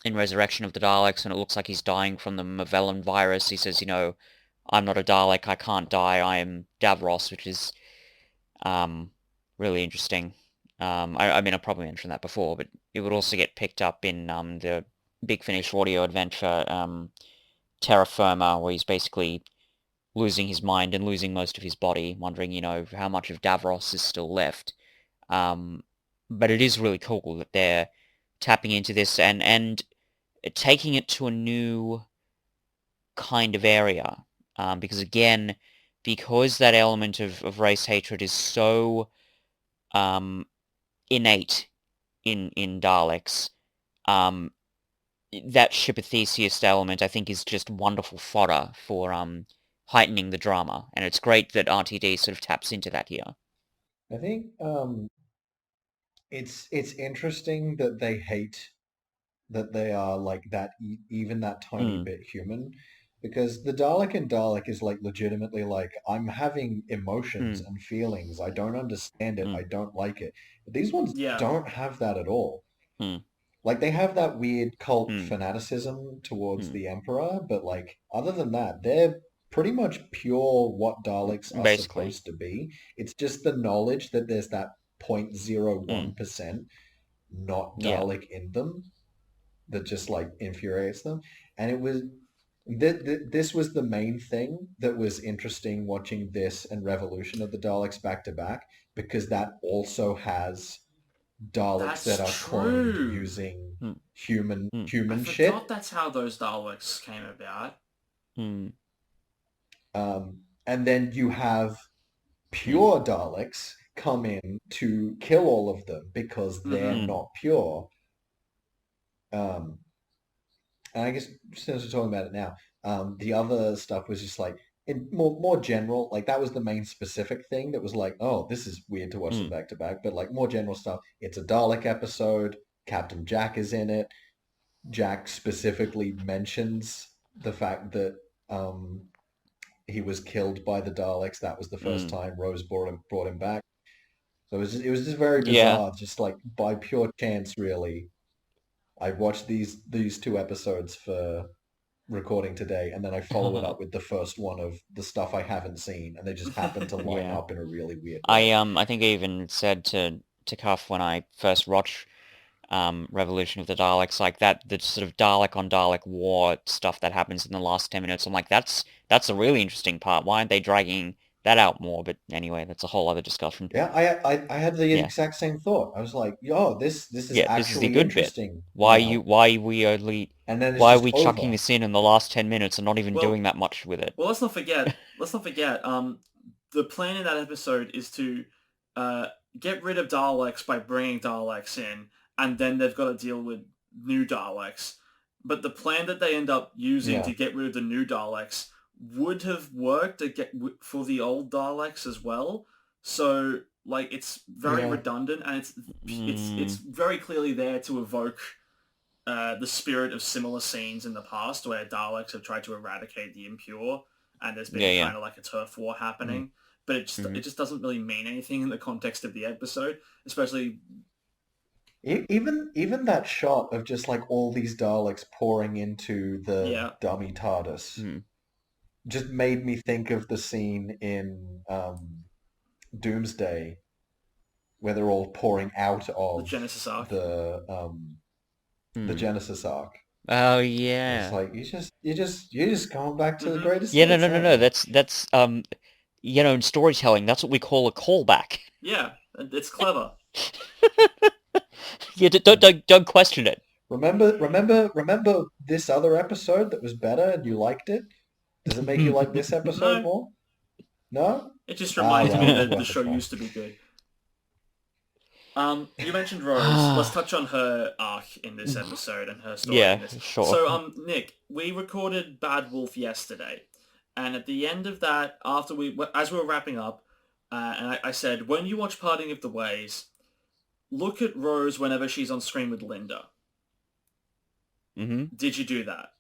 in Resurrection of the Daleks, and it looks like he's dying from the Mavellan virus, he says, I'm not a Dalek, I can't die, I am Davros, which is really interesting. I mean, I probably mentioned that before, but it would also get picked up in the Big Finish audio adventure, Terra Firma, where he's basically losing his mind and losing most of his body, wondering, how much of Davros is still left. But it is really cool that they're tapping into this and taking it to a new kind of area. Because again, because that element of race hatred is so innate in Daleks, that ship of Theseus element, I think, is just wonderful fodder for heightening the drama, and it's great that RTD sort of taps into that here. I think it's interesting that they hate that they are like that even that tiny Mm. bit human, because the Dalek in Dalek is like legitimately like I'm having emotions Mm. and feelings. I don't understand it. I Mm. don't like it. But these ones Yeah, don't have that at all. Mm. Like they have that weird cult Mm. fanaticism towards Mm. the Emperor, but like other than that, they're pretty much pure what Daleks are Basically. supposed to be. It's just the knowledge that there's that Mm. 0.01% not Yeah. Dalek in them that just like infuriates them. And it was this was the main thing that was interesting watching this and Revolution of the Daleks back to back, because that also has Daleks that that's are cloned true. using Mm. human Mm. I human forgot shit. that's how those Daleks came about. Mm. And then you have Mm. pure Daleks come in to kill all of them because they're Mm-hmm. Mm. not pure. Um, and I guess since we're talking about it now, the other stuff was just like in more general. Like that was the main specific thing that was like, oh, this is weird to watch them Mm. back to back. But like more general stuff, it's a Dalek episode. Captain Jack is in it. Jack specifically mentions the fact that he was killed by the Daleks. That was the first Mm. time Rose brought him back. So it was just very Yeah. bizarre. Just like by pure chance, really. I watched these two episodes for recording today, and then I follow it up with the first one of the stuff I haven't seen, and they just happen to line Yeah. up in a really weird way. I think I even said to Cuff when I first watched Revolution of the Daleks, like that, the sort of Dalek on Dalek war stuff that happens in the last 10 minutes. I'm like, that's a really interesting part. Why aren't they dragging that out more? But anyway, that's a whole other discussion. Yeah, I had the Yeah. exact same thought. I was like, yo, this is Yeah, this is the actually good bit. interesting now. And then it's Why are just we chucking over. this in the last 10 minutes and not even doing Well, that much with it? well, let's not forget. The plan in that episode is to uh, get rid of Daleks by bringing Daleks in, and then they've got to deal with new Daleks. But the plan that they end up using to Yeah, get rid of the new Daleks would have worked for the old Daleks as well. So like it's very yeah. redundant, and it's Mm, very clearly there to evoke the spirit of similar scenes in the past where Daleks have tried to eradicate the impure, and there's been yeah, yeah. kind of like a turf war Mm, happening. But it mhm. just doesn't really mean anything in the context of the episode, especially Even that shot of just like all these Daleks pouring into the yeah. dummy TARDIS Mm. just made me think of the scene in Doomsday where they're all pouring out The of Genesis arc. the Mm. Genesis arc. Oh, It's yeah. like you're just going back to the Hmm. greatest Yeah, no, hits, no, no, aren't no. you? That's in storytelling, that's what we call a callback. Yeah, it's clever. Yeah, don't question it. Remember this other episode that was better and you liked it? Does it make you like this episode No, more? No? it just Ah, reminds me well, it's that the worth a show try. used to be good. You mentioned Rose. Let's touch on her arc in this episode and her story in Yeah, this. sure. So, Nick, we recorded Bad Wolf yesterday, and at the end of that, as we were wrapping up, and I said, when you watch Parting of the Ways, look at Rose whenever she's on screen with Linda. hmm Did you do that?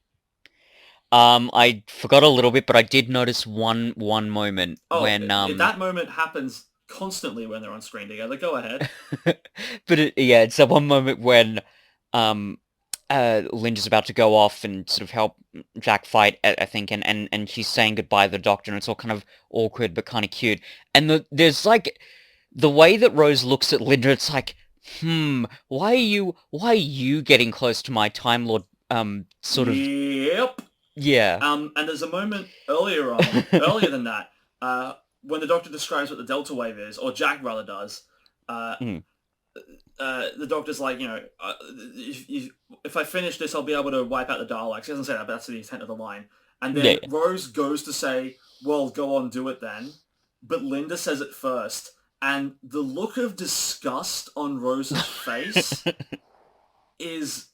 I forgot a little bit, but I did notice one moment Oh, when that moment happens constantly when they're on screen together. Go ahead. but yeah, it's that one moment when um Linda's about to go off and sort of help Jack fight, I think, and she's saying goodbye to the Doctor, and it's all kind of awkward but kind of cute. And there's like the way that Rose looks at Linda, it's like, why are you getting close to my Time Lord? Sort of, Yep. yeah. And there's a moment earlier than that, when the Doctor describes what the Delta Wave is, or Jack rather does. Uh, Mm, the Doctor's like, if I finish this, I'll be able to wipe out the Daleks. He doesn't say that, but that's the intent of the line. And yeah, then Rose goes to say, well, go on, do it then. But Linda says it first. And the look of disgust on Rose's face yeah. is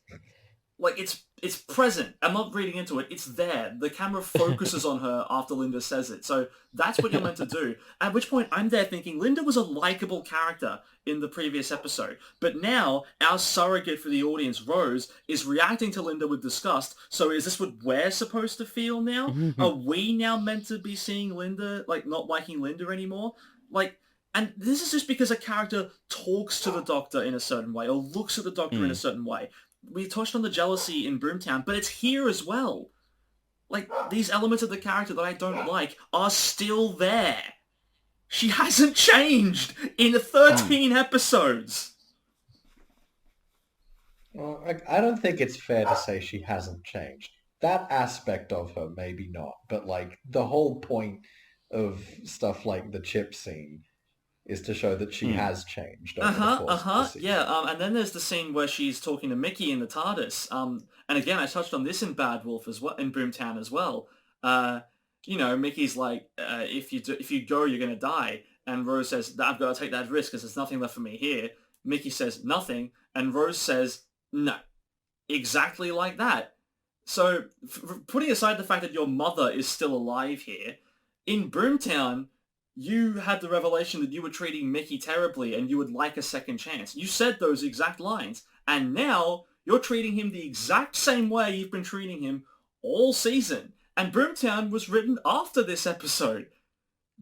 like it's present. I'm not reading into it. It's there. The camera focuses on her after Linda says it. So that's what you're meant to do. At which point I'm there thinking Linda was a likable character in the previous episode. But now our surrogate for the audience, Rose, is reacting to Linda with disgust. So is this what we're supposed to feel now? Are we now meant to be seeing Linda, like not liking Linda anymore? Like, and this is just because a character talks to the Doctor in a certain way or looks at the Doctor in a Mm. certain way. We touched on the jealousy in Broomtown, but it's here as well. Like, these elements of the character that I don't like are still there. She hasn't changed in Mm. 13 episodes. Well, I don't think it's fair to say she hasn't changed. That aspect of her, maybe not. But like the whole point of stuff like the chip scene is to show that she Mm. has changed over the Uh-huh, course of the uh-huh, yeah, season. and then there's the scene where she's talking to Mickey in the TARDIS, and again, I touched on this in Bad Wolf as well, in Boomtown as well. Uh, Mickey's like, if you go, you're gonna die, and Rose says, I've got to take that risk because there's nothing left for me here. Mickey says, nothing, and Rose says, no, exactly like that. So, putting aside the fact that your mother is still alive here, in Boomtown, you had the revelation that you were treating Mickey terribly and you would like a second chance. You said those exact lines. And now You're treating him the exact same way you've been treating him all season. And Boomtown was written after this episode.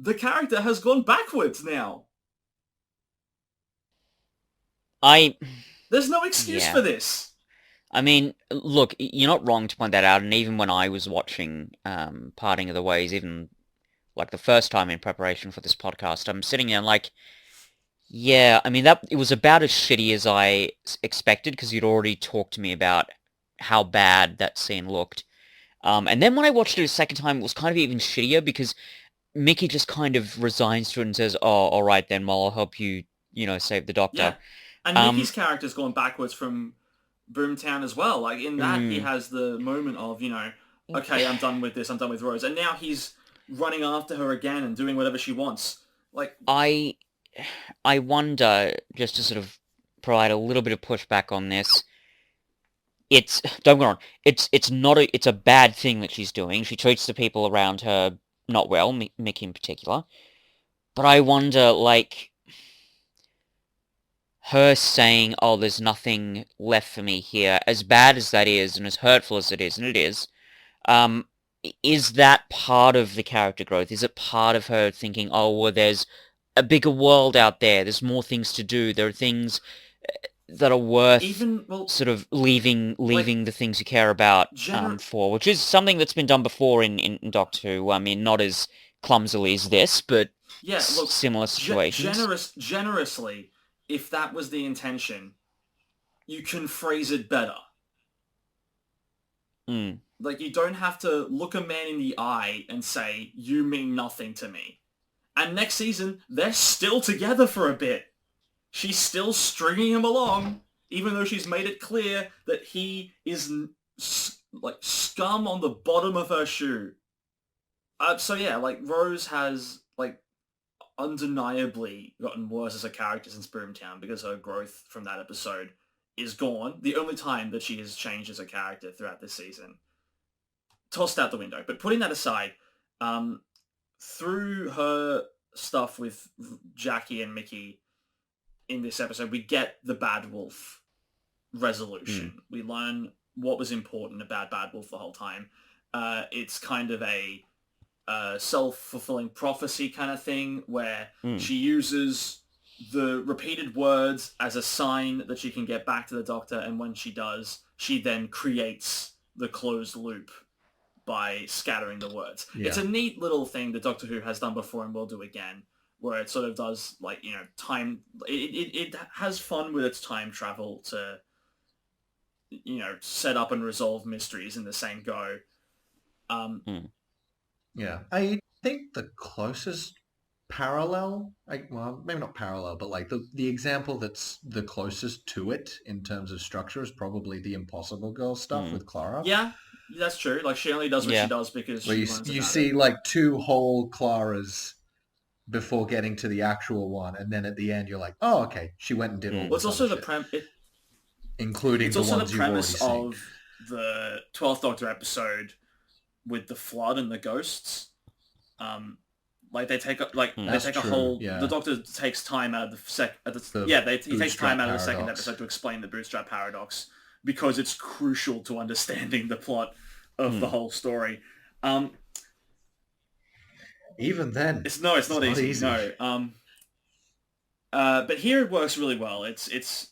The character has gone backwards now. There's no excuse for this. I mean, look, you're not wrong to point that out, and even when I was watching Parting of the Ways, even like the first time in preparation for this podcast, I'm sitting there and like, yeah, I mean, it was about as shitty as I expected, because you'd already talked to me about how bad that scene looked. And then when I watched it a second time, it was kind of even shittier, because Mickey just kind of resigns to it and says, oh, all right then, well, I'll help you, save the Doctor. Yeah. And Mickey's character's gone backwards from Boomtown as well. Like, in that, he has the moment of, okay, I'm done with this, I'm done with Rose. And now he's running after her again and doing whatever she wants. Like, I wonder, just to sort of provide a little bit of pushback on this, don't get me wrong, it's a bad thing that she's doing. She treats the people around her not well, Mickey in particular. But I wonder, like, her saying, oh, there's nothing left for me here, as bad as that is, and as hurtful as it is, and it is that part of the character growth? Is it part of her thinking, oh, well, there's a bigger world out there, there's more things to do, there are things that are worth sort of leaving the things you care about for, which is something that's been done before in Doctor Who. I mean, not as clumsily as this, but similar situations. Generously, if that was the intention, you can phrase it better. Like, you don't have to look a man in the eye and say, you mean nothing to me. And next season, they're still together for a bit. She's still stringing him along, even though she's made it clear that he is, like, scum on the bottom of her shoe. So yeah, like, Rose has, like, undeniably gotten worse as a character since Boomtown, because her growth from that episode is gone. The only time that she has changed as a character throughout this season. Tossed out the window. But putting that aside, through her stuff with Jackie and Mickey in this episode, we get the Bad Wolf resolution. We learn what was important about Bad Wolf the whole time. It's kind of a self-fulfilling prophecy kind of thing, where she uses the repeated words as a sign that she can get back to the Doctor, and when she does, she then creates the closed loop by scattering the words. Yeah. It's a neat little thing that Doctor Who has done before and will do again, where it sort of does, like, time... It has fun with its time travel to, set up and resolve mysteries in the same go. Yeah. I think the closest parallel, well, maybe not parallel, but like the example that's the closest to it in terms of structure is probably the Impossible Girl stuff with Clara. Yeah. That's true. Like, she only does what she does because she learns about you see, like, two whole Claras before getting to the actual one, and then at the end you're like, oh, okay, she went and did all this. It's also the premise. Including the ones you've already seen. Of the 12th Doctor episode with the flood and the ghosts. Like, they take a whole... Yeah. The Doctor takes time out of he takes time out of the second episode to explain the bootstrap paradox, because it's crucial to understanding the plot of the whole story. Even then, it's not easy. No. But here it works really well. It's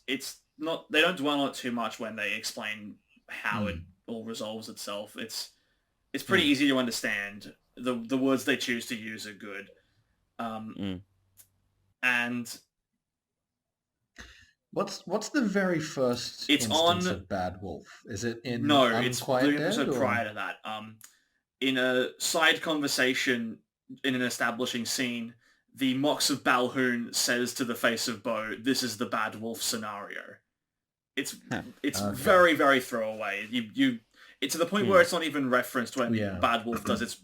not, they don't dwell on it too much when they explain how it all resolves itself. It's pretty easy to understand. The words they choose to use are good. And what's the very first instance of Bad Wolf? Is it in it's the episode prior to that. In a side conversation in an establishing scene, the Mox of Balhoun says to the face of Bo, "This is the Bad Wolf scenario." It's very, very throwaway. It's to the point where it's not even referenced when Bad Wolf does its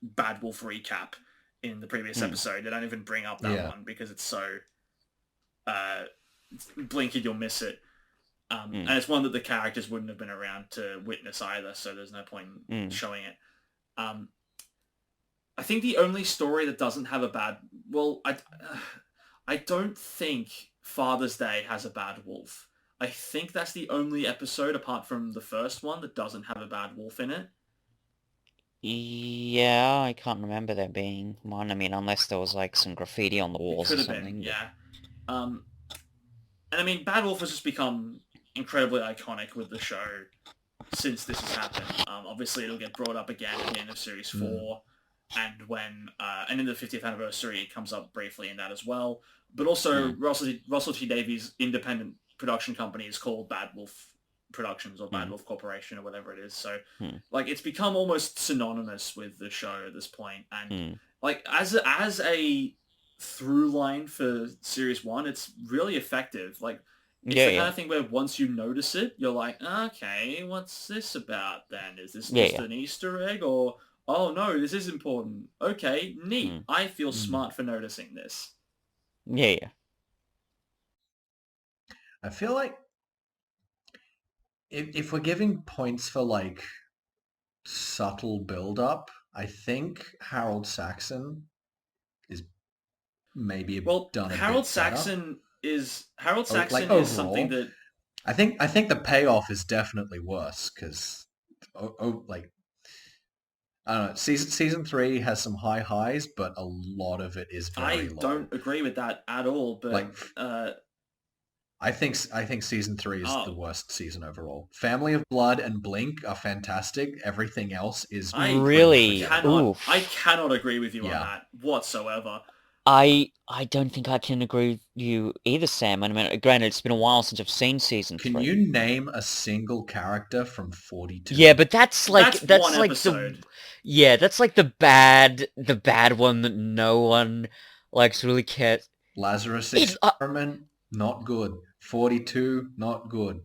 Bad Wolf recap in the previous episode. They don't even bring up that one because it's so blink and you'll miss it. And it's one that the characters wouldn't have been around to witness either, so there's no point in showing it. I think the only story that doesn't have a bad... Well, I don't think Father's Day has a Bad Wolf. I think that's the only episode apart from the first one that doesn't have a bad wolf in it. Yeah, I can't remember there being one. I mean, unless there was like some graffiti on the It walls could or have been, something. yeah. And I mean, Bad Wolf has just become incredibly iconic with the show since this has happened. Obviously, it'll get brought up again at the end of Series 4, and when and in the 50th anniversary, it comes up briefly in that as well. But also, Russell T Davies' independent production company is called Bad Wolf Productions or Bad Wolf Corporation or whatever it is. So, like, it's become almost synonymous with the show at this point. And like, as a through line for Series 1, it's really effective. Like, it's the kind of thing where once you notice it, you're like, okay, what's this about then? Is this just an Easter egg? Or, oh no, this is important. Okay, neat. I feel smart for noticing this. Yeah. I feel like if we're giving points for like subtle build-up, I think Harold Saxon is maybe done a Harold bit Saxon is something that I think the payoff is definitely worse because like I don't know, season 3 has some high highs, but a lot of it is very low. I don't agree with that at all. But like, I think season 3 is the worst season overall. Family of Blood and Blink are fantastic. Everything else is I cannot agree with you on that whatsoever. I don't think I can agree with you either, Sam. I mean, granted, it's been a while since I've seen season 3. Can you name a single character from 42? Yeah, but that's like one episode. That's like the bad one that no one likes really cares. Lazarus Experiment, not good. 42, not good.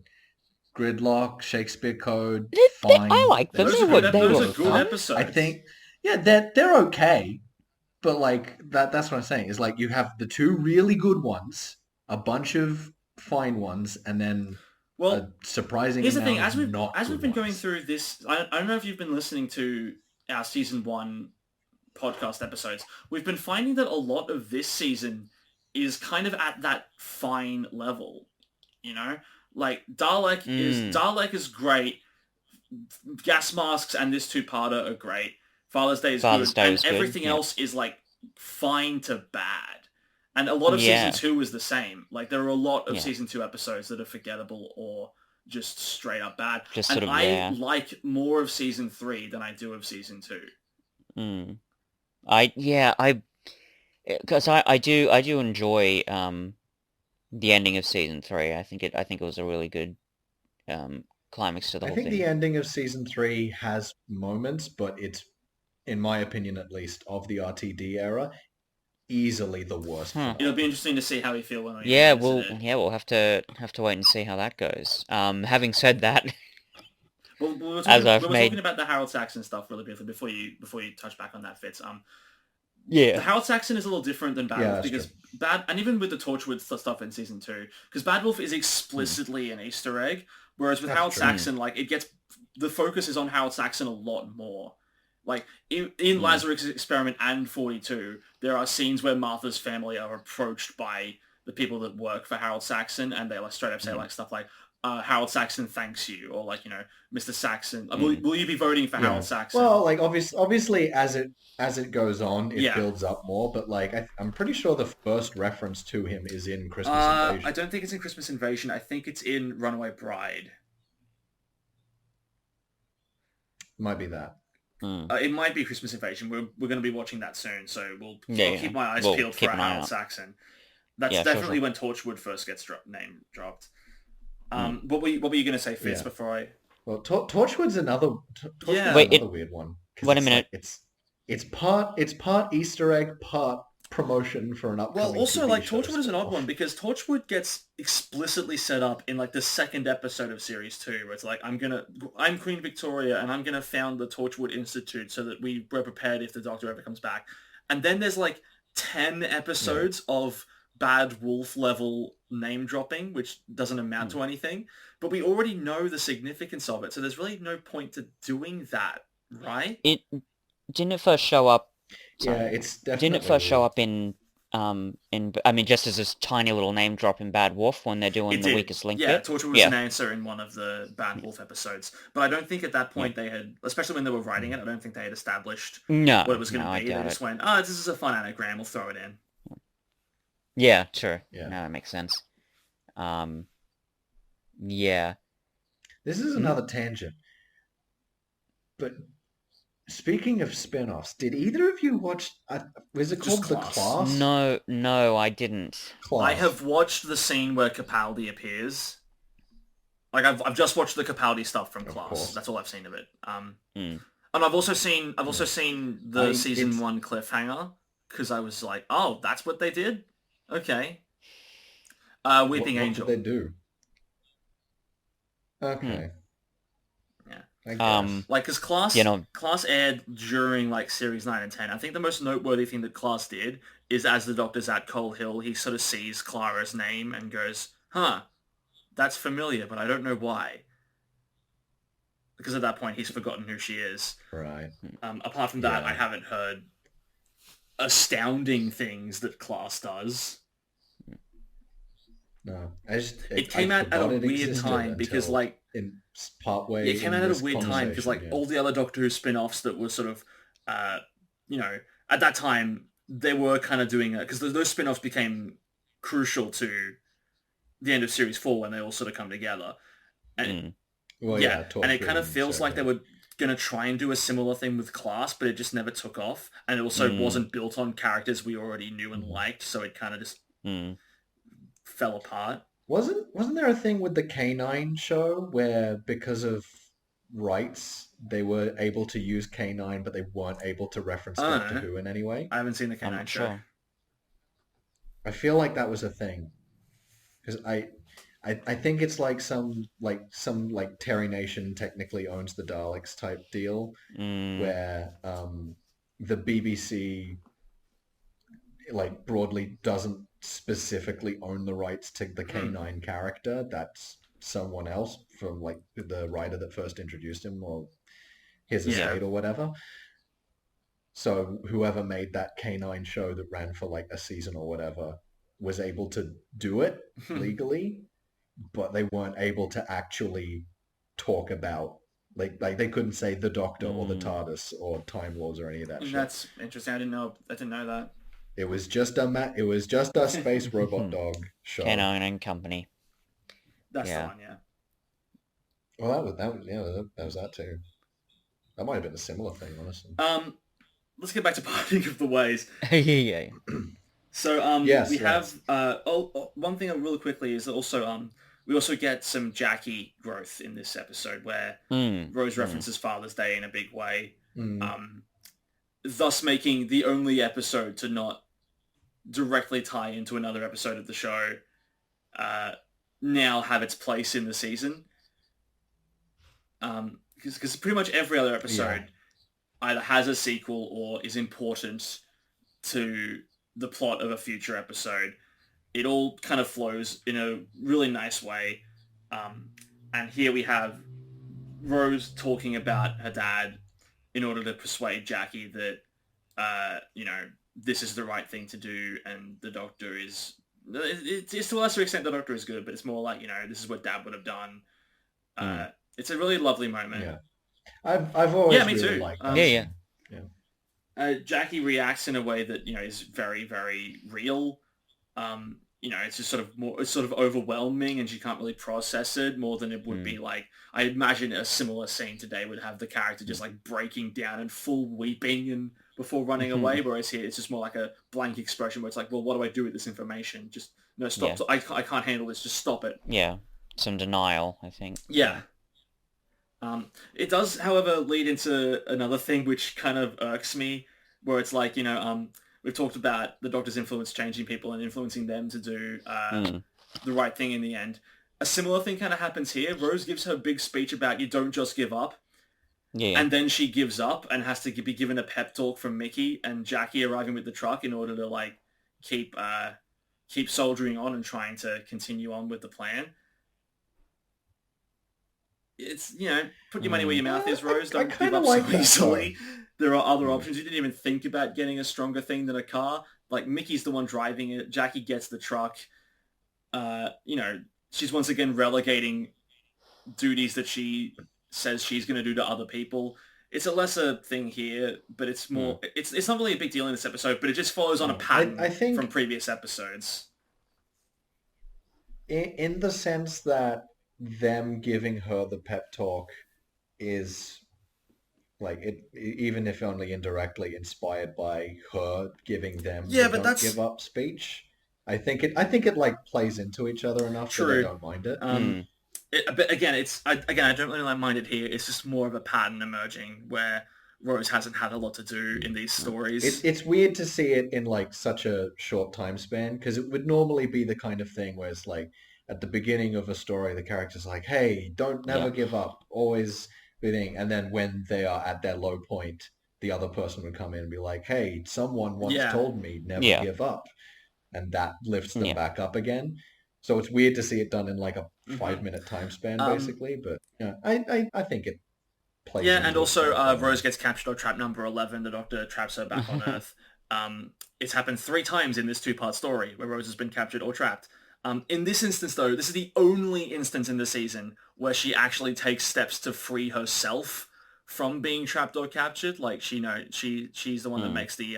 Gridlock, Shakespeare Code, fine. I like them. Those are good episodes. I think, yeah, they're okay. But like that's what I'm saying is like you have the 2 really good ones, a bunch of fine ones, and then a surprising. Here's the thing: as we've been going ones. through this, I don't know if you've been listening to our season 1 podcast episodes. We've been finding that a lot of this season is kind of at that fine level. You know, like Dalek is great. Gas Masks and this 2-parter are great. Father's Day is good, and everything else is like fine to bad. And a lot of season 2 is the same. Like there are a lot of season 2 episodes that are forgettable or just straight up bad. I like more of season 3 than I do of season 2. Because I do enjoy the ending of season 3. I think it was a really good climax to the whole thing. I think the ending of season 3 has moments, but it's, in my opinion at least, of the RTD era, easily the worst. It'll be interesting to see how we feel when we we'll have to wait and see how that goes. Having said that, we were talking about the Harold Saxon stuff really briefly before you touch back on that, Fitz. The Harold Saxon is a little different than Bad Wolf because and even with the Torchwood stuff in season 2, because Bad Wolf is explicitly an Easter egg, whereas with Harold Saxon, like the focus is on Harold Saxon a lot more. Like, in Lazarus Experiment and 42, there are scenes where Martha's family are approached by the people that work for Harold Saxon, and they like straight up say like stuff like, Harold Saxon thanks you, or like, you know, Mr. Saxon, will you be voting for Harold Saxon? Well, like obviously as it goes on, it builds up more, but like I'm pretty sure the first reference to him is in Christmas Invasion. I don't think it's in Christmas Invasion. I think it's in Runaway Bride. Might be that. It might be Christmas Invasion. We're going to be watching that soon, so I'll keep my eyes peeled for Harold Saxon. That's definitely when Torchwood first gets name dropped. What were you going to say, Fitz, before I... Well, Torchwood's another weird one. Wait a minute. Like, it's part Easter egg, part promotion for an upcoming Well, also, TV like, show Torchwood is an odd one because Torchwood gets explicitly set up in, like, the second episode of Series 2, where it's like, I'm Queen Victoria, and I'm going to found the Torchwood Institute so that we're prepared if the Doctor ever comes back. And then there's, like, 10 episodes of Bad Wolf level name dropping, which doesn't amount to anything. But we already know the significance of it, so there's really no point to doing that, right? Didn't it first show up... it's definitely... Didn't it first show up in I mean, just as this tiny little name drop in Bad Wolf when they're doing It the did. weakest link Yeah, bit. Torture was Yeah. an answer in one of the Bad Wolf episodes. But I don't think at that Yeah. point they had, especially when they were writing it, I don't think they had established No, what it was going no, to I be. They doubt just it. went, oh, this is a fun anagram, we'll throw it in. Yeah, sure. Yeah. No, that makes sense. Yeah. This is another tangent, but speaking of spin-offs, did either of you watch, was it Just called The Class. Class? No, I didn't. Class. I have watched the scene where Capaldi appears. Like I've just watched the Capaldi stuff from Class. course. That's all I've seen of it. Mm. And I've also seen the season it's- 1 cliffhanger because I was like, oh, that's what they did. Okay. Weeping Angel. What did they do? Okay. Yeah. I guess. Like, because Class, You know- Class aired during, like, Series 9 and 10. I think the most noteworthy thing that Class did is as the Doctor's at Coal Hill, he sort of sees Clara's name and goes, huh, that's familiar, but I don't know why. Because at that point, he's forgotten who she is. Right. Apart from that, Yeah. I haven't heard astounding things that Class does. No, It came out at a weird time because, like, in partway. it came out at a weird time because, like, all the other Doctor Who spin-offs that were sort of, you know, at that time they were kind of doing it because those spin-offs became crucial to the end of Series 4 when they all sort of come together, and Well, yeah, and Torchwood it kind of feels like they certainly. were gonna try and do a similar thing with Class, but it just never took off, and it also wasn't built on characters we already knew and liked, so it kind of just Mm. fell apart. Wasn't there a thing with the K9 show where because of rights they were able to use K9 but they weren't able to reference I don't Doctor know. Who in any way? I haven't seen the I'm K9 not show. sure. I feel like that was a thing because I think it's like some Terry Nation technically owns the Daleks type deal Mm. where the BBC like broadly doesn't specifically own the rights to the K9 character. That's someone else from like the writer that first introduced him or his Yeah. estate or whatever. So whoever made that K9 show that ran for like a season or whatever was able to do it legally, but they weren't able to actually talk about like they couldn't say the Doctor or the TARDIS or Time Lords or any of that shit. That's interesting. I didn't know that. It was just a space robot dog show. K9 and Company. That's Yeah. the one, yeah. Well, that was that too. That might have been a similar thing, honestly. Let's get back to Parting of the Ways. Yeah. So Yes, we yes. have one thing really quickly is that also we also get some Jackie growth in this episode where Rose references Father's Day in a big way, thus making the only episode to not directly tie into another episode of the show now have its place in the season. Because pretty much every other episode either has a sequel or is important to the plot of a future episode. It all kind of flows in a really nice way. And here we have Rose talking about her dad in order to persuade Jackie that, this is the right thing to do and the Doctor is... It's to a lesser extent the Doctor is good, but it's more like, this is what Dad would have done. It's a really lovely moment. Yeah, I've always Yeah, me really too. liked that. Yeah. Jackie reacts in a way that is very, very real. It's just it's sort of overwhelming, and she can't really process it more than it would be like. I imagine a similar scene today would have the character just like breaking down and full weeping and before running away. Whereas here it's just more like a blank expression where it's like, well, what do I do with this information? Just no, stop. Yeah. I can't handle this. Just stop it. Yeah. Some denial, I think. Yeah. It does, however, lead into another thing which kind of irks me, where it's like, we've talked about the Doctor's influence changing people and influencing them to do the right thing in the end. A similar thing kind of happens here. Rose gives her big speech about you don't just give up. Yeah. And then she gives up and has to be given a pep talk from Mickey and Jackie arriving with the truck in order to like keep soldiering on and trying to continue on with the plan. It's, put your money where your mouth is, Rose. Don't give up so easily. There are other options. You didn't even think about getting a stronger thing than a car. Like Mickey's the one driving it. Jackie gets the truck. She's once again relegating duties that she says she's going to do to other people. It's a lesser thing here, but it's more. It's not really a big deal in this episode, but it just follows on a pattern I think from previous episodes. in the sense that them giving her the pep talk is like it, even if only indirectly inspired by her giving them Yeah, the but "Don't that's give up" speech. I think it like plays into each other enough that I true. don't mind it. But again, I don't really mind it here. It's just more of a pattern emerging where Rose hasn't had a lot to do in these stories. It's weird to see it in like such a short time span because it would normally be the kind of thing where it's like at the beginning of a story, the character's like, "Hey, don't never Yeah. give up, always be thing," and then when they are at their low point, the other person would come in and be like, "Hey, someone once Yeah. told me never Yeah. give up," and that lifts them Yeah. back up again. So it's weird to see it done in like a Mhm. 5 minute time span, Um, basically. But yeah, I think it plays Yeah, into and it also quite well. Rose gets captured on trap number 11. The Doctor traps her back on Earth. It's happened 3 times in this two-part story where Rose has been captured or trapped. In this instance, though, this is the only instance in the season where she actually takes steps to free herself from being trapped or captured. Like she's the one that makes the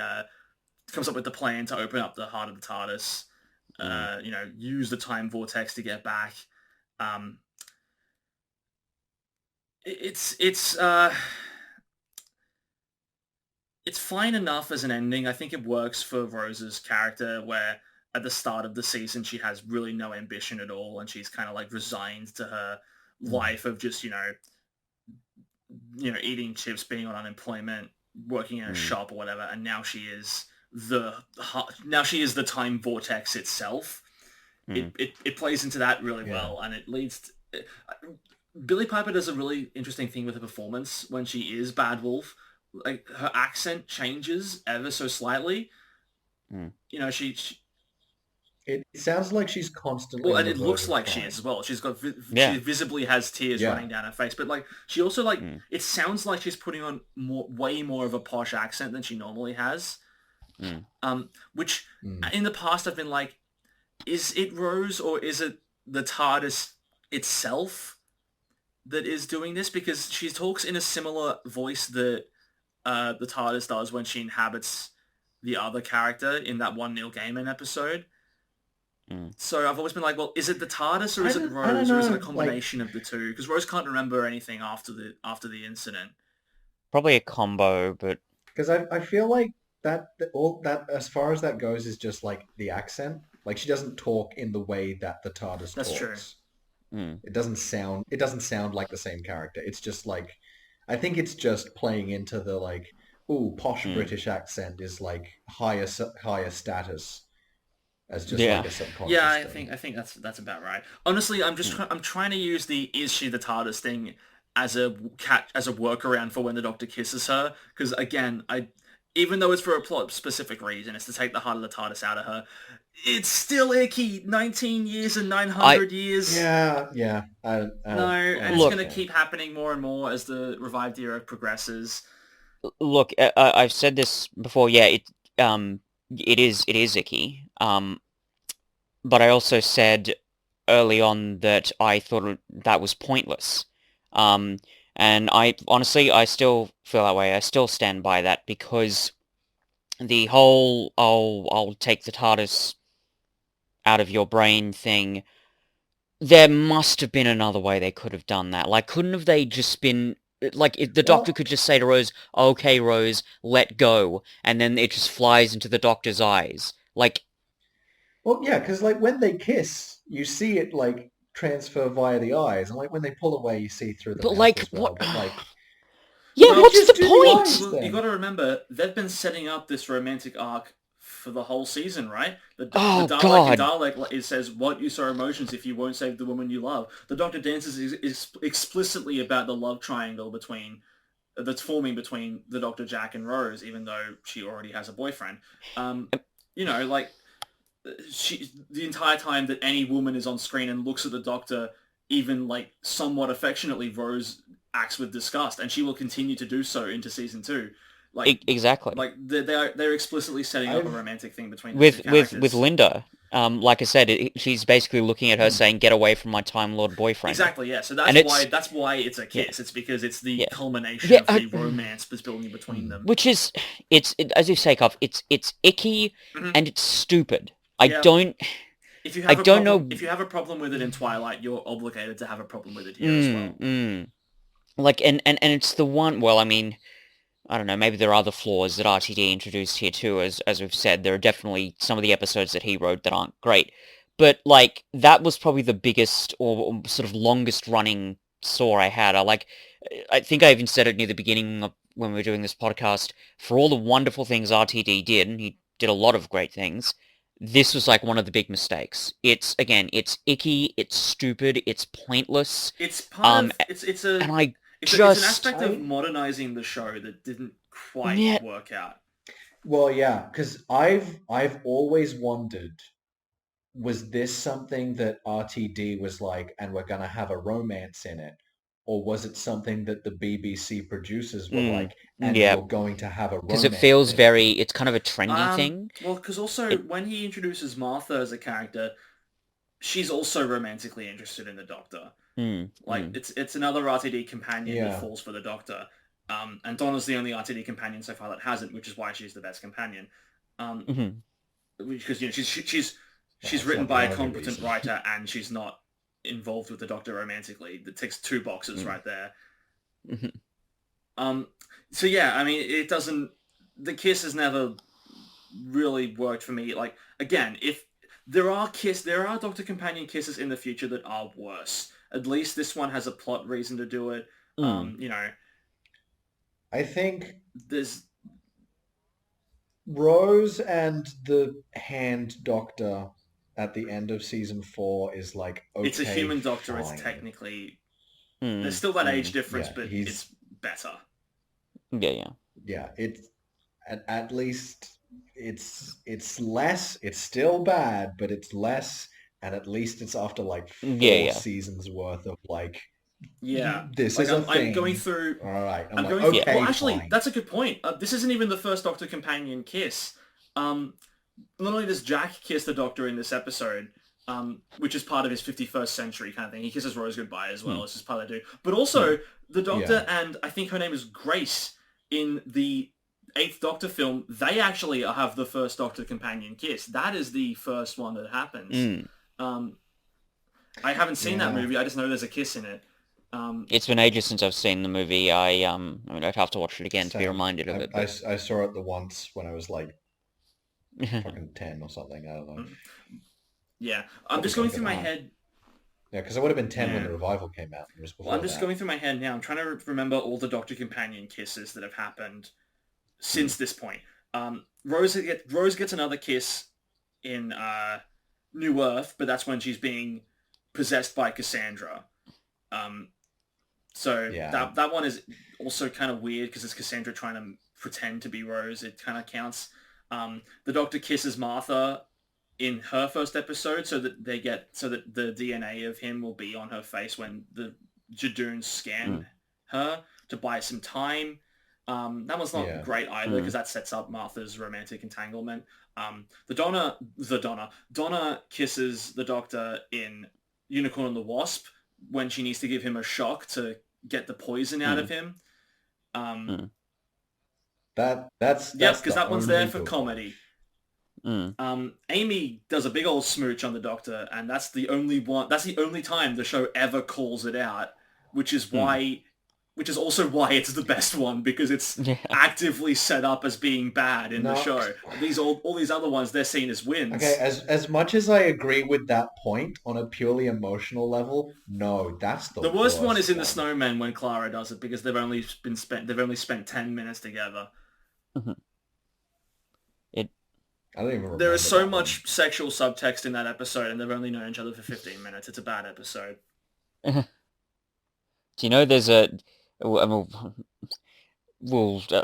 comes up with the plan to open up the heart of the TARDIS. Use the time vortex to get back. Um, it's fine enough as an ending. I think it works for Rose's character where at the start of the season she has really no ambition at all and she's kind of like resigned to her life of just, eating chips, being on unemployment, working in a shop or whatever, and now she is the time vortex itself. It plays into that really well, and it leads to, Billie Piper does a really interesting thing with her performance when she is Bad Wolf. Like her accent changes ever so slightly. She It sounds like she's constantly well, on and the it verge looks of like she crying. is as well. She's got Yeah. she visibly has tears Yeah. running down her face, but like she also like it sounds like she's putting on way more of a posh accent than she normally has. Which in the past I've been like, is it Rose or is it the TARDIS itself that is doing this? Because she talks in a similar voice that the TARDIS does when she inhabits the other character in that one Neil Gaiman episode. So I've always been like, well, is it the TARDIS or is it I don't Rose or is it a know. Like, combination of the two? Because Rose can't remember anything after the incident. Probably a combo, but because I feel like all that as far as that goes is just like the accent. Like she doesn't talk in the way that the TARDIS That's true. talks. It doesn't sound like the same character. It's just like I think it's just playing into the like, ooh, posh British accent is like higher status as just Yeah. like a subconscious Yeah, I thing. think that's about right. Honestly, I'm just I'm trying to use the "is she the TARDIS" thing as a workaround for when the Doctor kisses her. Because again, even though it's for a plot specific reason, it's to take the heart of the TARDIS out of her. It's still icky. 19 years and 900 years. Yeah. No, and it's Look- going to keep happening more and more as the revived era progresses. Look, I've said this before. Yeah, it is icky. But I also said early on that I thought that was pointless. And I honestly, I still feel that way. I still stand by that because the whole I'll take the TARDIS out of your brain thing. There must have been another way they could have done that. Like, couldn't have they just been like if the Doctor could just say to Rose, "Okay, Rose, let go," and then it just flies into the Doctor's eyes. Like, Well, yeah, because like when they kiss, you see it like transfer via the eyes, and like when they pull away, you see through the but mouth like as well. what? But like, Yeah, Well, what's just the do the point? eyes. Well, you got to remember they've been setting up this romantic arc for the whole season, right? The Oh, Dalek God. and Dalek, it says, "What use our emotions if you won't save the woman you love?" The Doctor dances is explicitly about the love triangle that's forming between the Doctor, Jack, and Rose, even though she already has a boyfriend. Like the entire time that any woman is on screen and looks at the Doctor, even like somewhat affectionately, Rose acts with disgust, and she will continue to do so into season 2. Like Exactly. they're explicitly setting up a I've romantic thing between the two With characters. Linda, like I said, she's basically looking at her saying, "Get away from my Time Lord boyfriend." Exactly, yeah. So And that's why it's a yeah, kiss. It's because it's the yeah, culmination yeah. of the romance that's building between them. Which is, as you say, Cuff, it's icky Mhm. and it's stupid. Yeah. I don't know. If you have a problem with it in Twilight, you're obligated to have a problem with it here as well. Like, and it's the one. Well, I mean, I don't know. Maybe there are other flaws that RTD introduced here too. As we've said, there are definitely some of the episodes that he wrote that aren't great. But like, that was probably the biggest or sort of longest running saw I had. I think I even said it near the beginning of when we were doing this podcast. For all the wonderful things RTD did, and he did a lot of great things, this was like one of the big mistakes. It's icky, it's stupid, it's pointless. It's part of And I it's an aspect of modernizing the show that didn't quite work out. Well, yeah, because I've always wondered, was this something that RTD was like, and we're gonna have a romance in it, or was it something that the BBC producers were like, and you're going to have a romance? Because it feels it's kind of a trendy thing. Well, because also when he introduces Martha as a character, she's also romantically interested in the Doctor. It's another RTD companion that falls for the Doctor. And Donna's the only RTD companion so far that hasn't, which is why she's the best companion. Because she's written by a competent writer and she's not involved with the Doctor romantically. That ticks two boxes right there. So yeah, I mean, it doesn't. The kiss has never really worked for me. Like, again, if there are Doctor companion kisses in the future that are worse. At least this one has a plot reason to do it. I think there's Rose and the Hand Doctor at the end of season 4 is like, okay, it's a human Doctor. fine. It's technically there's still that age difference, but it's better. Yeah. It's at least it's less. It's still bad, but it's less, and at least it's after like 4 seasons worth of like. Yeah, this is a thing. I'm going through. All right, I'm going through. Well, actually, that's a good point. This isn't even the first Doctor companion kiss. Not only does Jack kiss the Doctor in this episode, which is part of his 51st century kind of thing. He kisses Rose goodbye as well. It's just part of they do. But also, the Doctor and I think her name is Grace in the 8th Doctor film, they actually have the first Doctor companion kiss. That is the first one that happens. I haven't seen that movie. I just know there's a kiss in it. It's been ages since I've seen the movie. I mean, I'd have to watch it again to be reminded of it. I saw it the once when I was like fucking 10 or something. I don't know. Yeah, I'm just going through my head. Yeah, because I would have been 10 when the revival came out. It was before I'm just going through my head now. I'm trying to remember all the Doctor companion kisses that have happened since this point. Rose gets another kiss in New Earth, but that's when she's being possessed by Cassandra. That one is also kind of weird because it's Cassandra trying to pretend to be Rose. It kind of counts. The Doctor kisses Martha in her first episode so that the DNA of him will be on her face when the Jadoons scan her to buy some time. That one's not great either because that sets up Martha's romantic entanglement. Donna kisses the Doctor in Unicorn and the Wasp when she needs to give him a shock to get the poison out of him. That's because that one's there for comedy. Amy does a big old smooch on the Doctor, and that's the only time the show ever calls it out, which is also why it's the best one, because it's actively set up as being bad in the show. All these other ones, they're seen as wins. Okay, as much as I agree with that point on a purely emotional level, no, that's the worst one is in The Snowman when Clara does it, because they've only spent 10 minutes together. I don't even remember. There is so much sexual subtext in that episode, and they've only known each other for 15 minutes. It's a bad episode. Do you know there's we'll,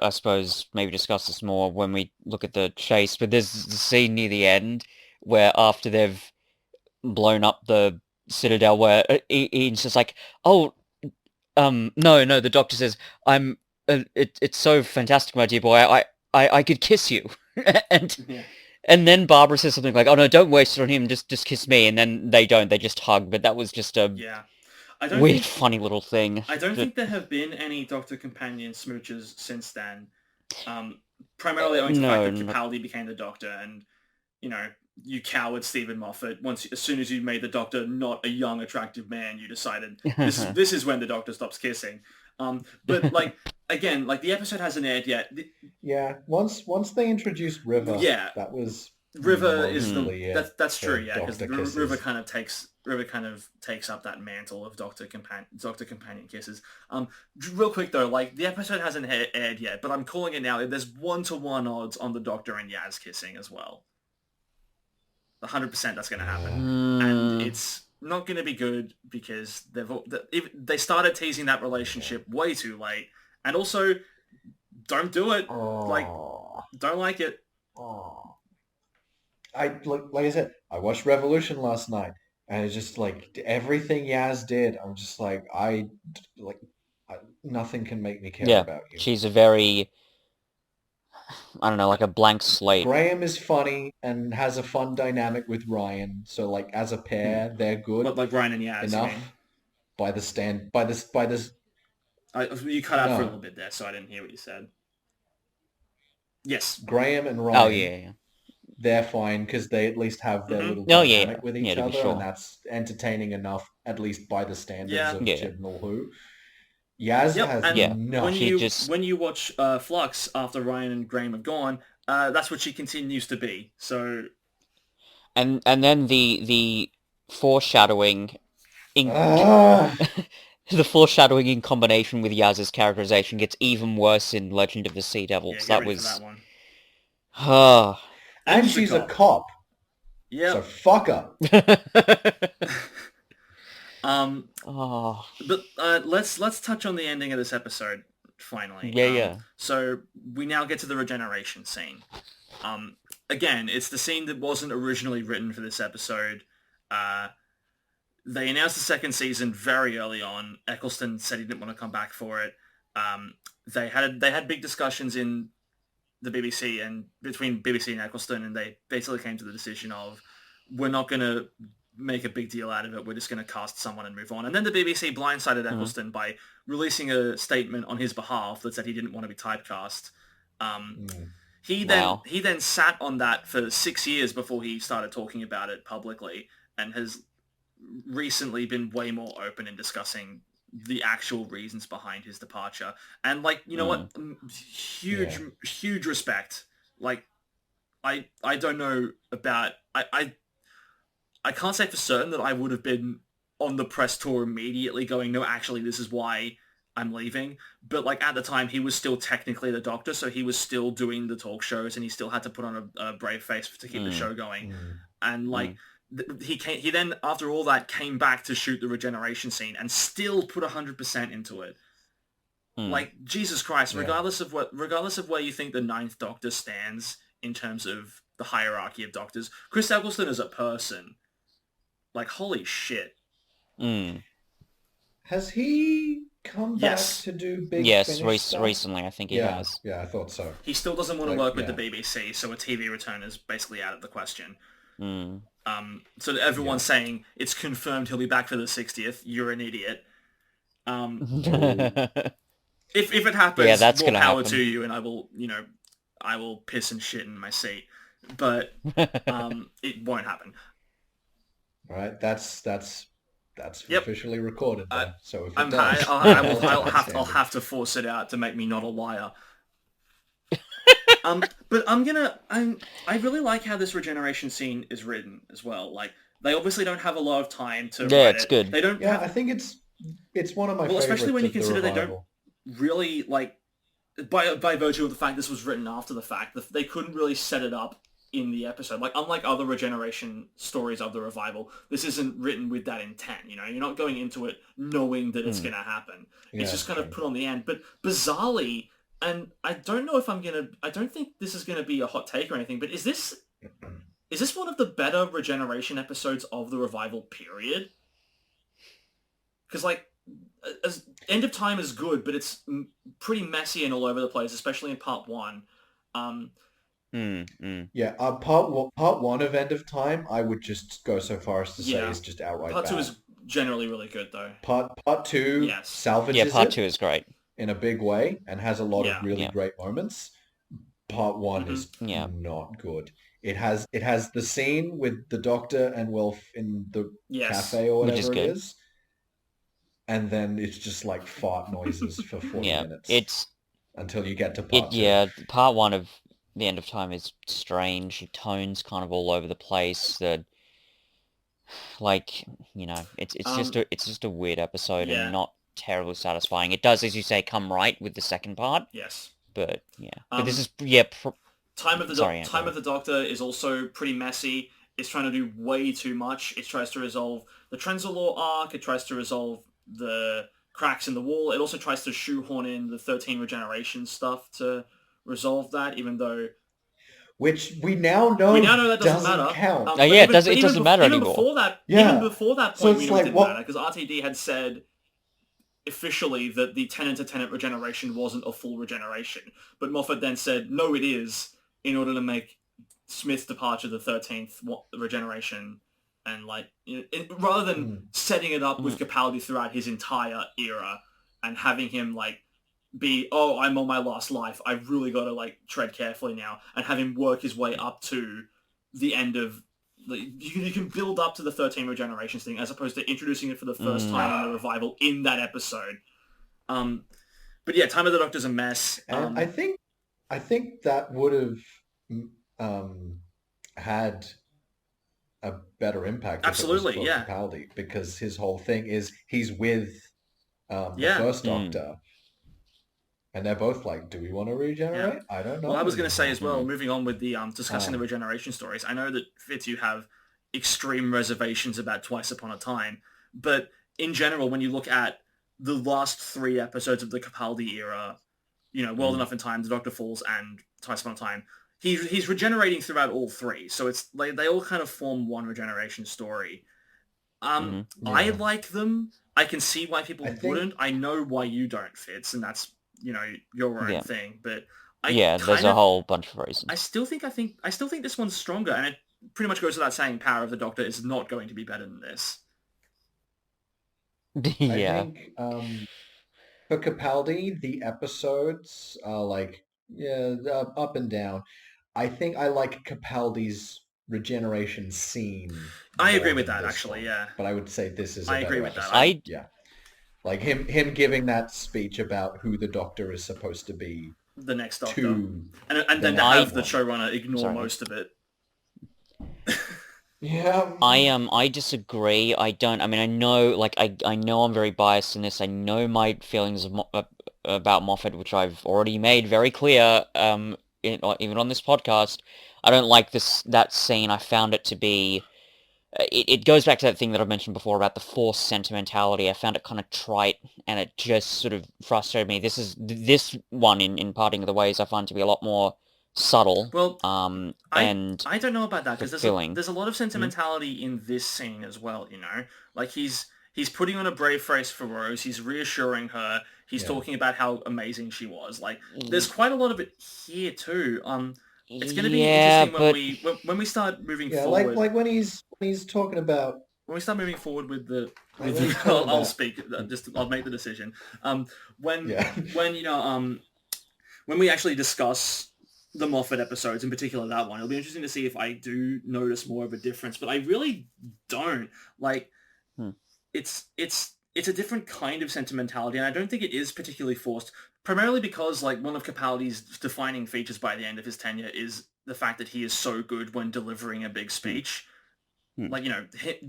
I suppose, maybe discuss this more when we look at the chase, but there's the scene near the end where after they've blown up the Citadel where Ian's just like, no, the Doctor says, I'm it's so fantastic, my dear boy. I could kiss you, and Yeah. and then Barbara says something like, "Oh no, don't waste it on him. Just kiss me." And then they don't. They just hug. But that was just a Yeah. I don't weird, think funny little thing. I don't think there have been any Doctor Companion smooches since then. Primarily owing to the fact No, that no. Capaldi became the Doctor, and you coward Stephen Moffat. As soon as you made the Doctor not a young, attractive man, you decided this is when the Doctor stops kissing. But like again, like the episode hasn't aired yet. Yeah, once they introduced River, Yeah. that was River is mostly it that's for true, yeah, because Doctor kisses. River kind of takes up that mantle of Doctor Companion kisses. Real quick though, like the episode hasn't aired yet, but I'm calling it now. There's 1-to-1 odds on the Doctor and Yaz kissing as well. 100% that's going to happen, and Mm, it's not going to be good because they started teasing that relationship way too late, and also don't do it. Like, Oh, don't like it. oh. Like I said, I watched Revolution last night, and it's just like everything Yaz did. I'm just like like nothing can make me care yeah, about you. she's a very, I don't know, like a blank slate. Graham is funny and has a fun dynamic with Ryan, so like as a pair, they're good But like Ryan and Yaz, you enough mean? by this. You cut out for a No, little bit there, so I didn't hear what you said. Yes. Graham and Oh Ryan, yeah, they're fine because they at least have their Hmm. little yeah. Oh yeah, dynamic with yeah, each to be other, and sure. that's entertaining enough, at least by the standards Yeah. of Yeah, Chibnall Who. Yaz Yep. has And yeah. when She nothing. you just when you watch Flux after Ryan and Graham have gone, that's what she continues to be. So and then the foreshadowing in Ah, the foreshadowing in combination with Yaz's characterization gets even worse in Legend of the Sea yeah, Devils. get That ready for that was one. and she's she's a cop, so Yep. fuck her. um, oh but let's touch on the ending of this episode finally. yeah. So we now get to the regeneration scene. Again, it's the scene that wasn't originally written for this episode. They announced the second season very early on. Eccleston said he didn't want to come back for it. They had big discussions in the BBC and between BBC and Eccleston, and they basically came to the decision of we're not going to make a big deal out of it. We're just going to cast someone and move on. And then the BBC blindsided Eccleston by releasing a statement on his behalf that said he didn't want to be typecast. Mm. Wow. He then sat on that for 6 years before he started talking about it publicly, and has recently been way more open in discussing the actual reasons behind his departure. And like, you know what? Huge respect. Like, I don't know about I can't say for certain that I would have been on the press tour immediately going, no, actually, this is why I'm leaving. But like at the time, he was still technically the Doctor, so he was still doing the talk shows, and he still had to put on a brave face to keep the show going. Mm. And like he then after all that came back to shoot the regeneration scene and still put 100% into it. Like Jesus Christ, Yeah. regardless of where you think the Ninth Doctor stands in terms of the hierarchy of Doctors, Chris Eccleston as a person, like holy shit. Has he come Yes. back to do big Yes, finish stuff? recently I think he Yeah, has. yeah, I thought so. He still doesn't want to Like, work with the yeah. BBC, so a TV return is basically out of the question. Mm. So everyone's saying it's confirmed he'll be back for the 60th. You're an idiot. If it happens, Yeah, that's more gonna power happen. to you, and I will piss and shit in my seat. But it won't happen. All right, that's Yep. officially recorded then. So if it I does, I'll have to force it out to make me not a liar. But I really like how this regeneration scene is written as well. Like they obviously don't have a lot of time to Yeah, write it's it. good. They don't Yeah, have I think it's one of my Well, favorites especially when you of the consider they don't revival. really like by virtue of the fact this was written after the fact, they couldn't really set it up in the episode. Like unlike other regeneration stories of the revival, this isn't written with that intent. You're not going into it knowing that it's going to happen. Yeah, It's just kind of true. put on the end. But bizarrely, and I don't know if I don't think this is gonna be a hot take or anything, but is this one of the better regeneration episodes of the revival period? Because like End of Time is good, but it's pretty messy and all over the place, especially in part one. Um, Yeah, part one of End of Time, I would just go so far as to say yeah, is just outright part two bad. is generally really good though. Part two Yes. Yeah, salvages part it 2 is great. in a big way and has a lot of Yeah. really Yeah, great moments. Part one hmm is yeah, not good. It has the scene with the Doctor and Wilf in the Yes. cafe or which is whatever it good. is, and then it's just like fart noises for 40 Yeah, minutes until you get to part two. yeah, part 1 of The End of Time is strange. The tone's kind of all over the place. Like, Um, it's just a weird episode and yeah. not terribly satisfying. It does, as you say, come right with the second part, Yes. but yeah. But this Um, is, yeah, sorry, Ant, go Time of ahead. the Doctor is also pretty messy. It's trying to do way too much. It tries to resolve the Trenzalore arc. It tries to resolve the cracks in the wall. It also tries to shoehorn in the 13 regeneration stuff to resolve that, even though Which we now we know now know that doesn't doesn't matter. count. Oh yeah, it doesn't matter Even anymore. before that, Yeah. So point, we it's knew it like didn't matter what? because RTD had said officially that the tenant to tenant regeneration wasn't a full regeneration, but Moffat then said no, it is, in order to make Smith's departure the 13th regeneration, and like rather than Hmm. setting it up with Mm, Capaldi throughout his entire era and having him like be, oh, I'm on my last life, I've really got to like tread carefully now, and have him work his way up to the end of you can build up to the 13 regenerations thing as opposed to introducing it for the first mm, time in the revival in that episode. um but yeah, Time of the Doctor's a mess. And I think that would have um, had a better impact if it was Absolutely, for yeah. Capaldi because his whole thing is he's with the Yeah. first mm, Doctor, and they're both like, "Do we want to Yeah. regenerate? I don't Well, I know was going to say anymore." as well, mm. moving on with the discussing the Um, regeneration stories. I know that Fitz, you have extreme reservations about Twice Upon a Time, but in general, when you look at the last three episodes of the Capaldi era, World Mm, Enough in Time, The Doctor Falls, and Twice Upon a Time, he's regenerating throughout all three. So it's like they all kind of form one regeneration story. I yeah, like them. I can see why I people think wouldn't. I know why you don't, Fitz, and that's your own yeah, thing. But I yeah. There's kind a of, whole bunch of reasons. I still think this one's stronger, and it pretty much goes without saying, Power of the Doctor is not going to be better than this. I Yeah, think for Capaldi, the episodes are like up and down. I think I like Capaldi's regeneration scene I agree more with than that, this actually. one, Yeah, but I would say this is a I agree better with that. I episode. I Yeah, like him giving that speech about who the Doctor is supposed to be the next Doctor, to and the then to I next have the one. showrunner ignore sorry. most of it. Yeah, I disagree. I don't. I mean, I know, like, I know I'm very biased in this. I know my feelings about Moffat, which I've already made very clear. Even on this podcast, I don't like that scene. I found it to be. It goes back to that thing that I've mentioned before about the forced sentimentality. I found it kind of trite, and it just sort of frustrated me. This one in Parting of the Ways I find to be a lot more subtle, Well, I and I don't know about that because fulfilling. there's a lot of Hmm? sentimentality in this scene as well. Like he's putting on a brave face for Rose. He's reassuring her. He's yeah, talking about how amazing she was. Like there's Y- quite a lot of it here too. It's going to be Yeah, interesting but when we start moving yeah. Like forward. like when he's talking about When we start moving forward like with when he's talking I'll about speak. I'll make the decision. Um, when yeah. when when we actually discuss the Moffat episodes, in particular that one, it'll be interesting to see if I do notice more of a difference. But I really don't. Like hmm, it's a different kind of sentimentality, and I don't think it is particularly forced. Primarily because like one of Capaldi's defining features by the end of his tenure is the fact that he is so good when delivering a big hmm, speech. hmm, Like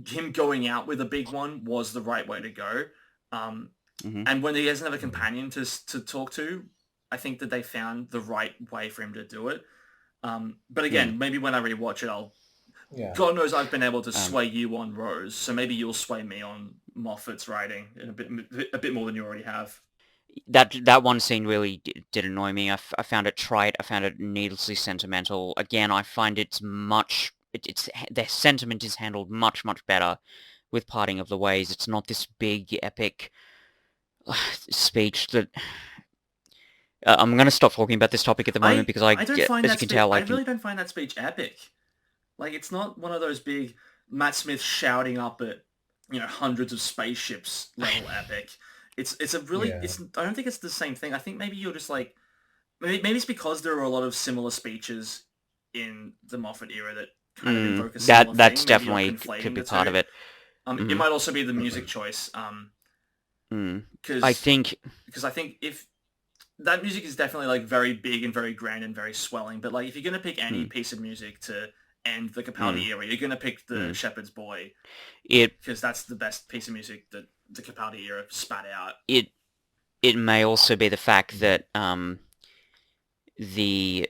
him going out with a big one was the right way to go. Um, mhm, and when he doesn't have a Mm. companion to talk to, I think that they found the right way for him to do it. But hmm. again, maybe when I rewatch it, Yeah. God knows I've been able to Um, sway you on Rose, so maybe you'll sway me on Moffat's writing in a bit more than you already have. that one scene really did annoy me. I found it trite. I found it needlessly sentimental. Again, I find it's their sentiment is handled much better with Parting of the Ways. It's not this big epic. speech that I'm going to stop talking about this topic at the moment because I don't find as that you can speech. tell, I really don't find that speech epic. Like, it's not one of those big Matt Smith shouting up at hundreds of spaceships level epic. It's a really Yeah. it's. I don't think it's the same thing. I think maybe you're just like maybe it's because there are a lot of similar speeches in the Moffat era that kind of invoke a similar that's thing. Maybe you're definitely could conflating be the part of two. it. It might also be the music choice. I Because think I think if that music is definitely like very big and very grand and very swelling, but like if you're gonna pick any piece of music to end the Capaldi era, you're gonna pick the Shepherd's Boy it because that's the best piece of music that the Capaldi era spat out. it it may also be the fact that the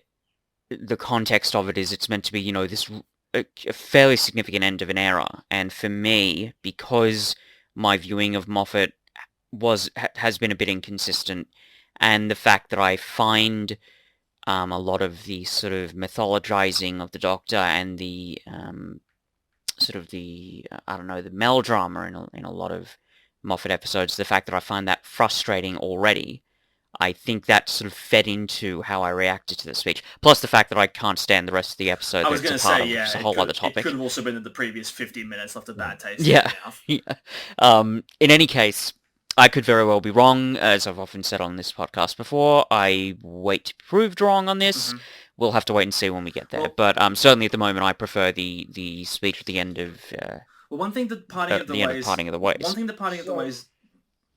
context of it is it's meant to be this a fairly significant end of an era, and for me, because my viewing of Moffat has been a bit inconsistent, and the fact that I find a lot of the sort of mythologizing of the Doctor and the sort of the I don't know, the melodrama in a lot of Moffat episodes, the fact that I find that frustrating already, I think that sort of fed into how I reacted to the speech. Plus the fact that I can't stand the rest of the episode I was that's gonna a part say, of, which yeah, is a whole other it topic. could have also been that the previous 15 minutes left a bad taste in Yeah. your mouth. Yeah. In any case, I could very well be wrong, as I've often said on this podcast before. I wait to be proved wrong on this. We'll have to wait and see when we get there. Well- but certainly at the moment, I prefer the speech at the end of Well, one thing that Parting of the Ways, Parting of the Ways. one thing that Parting of the So- Ways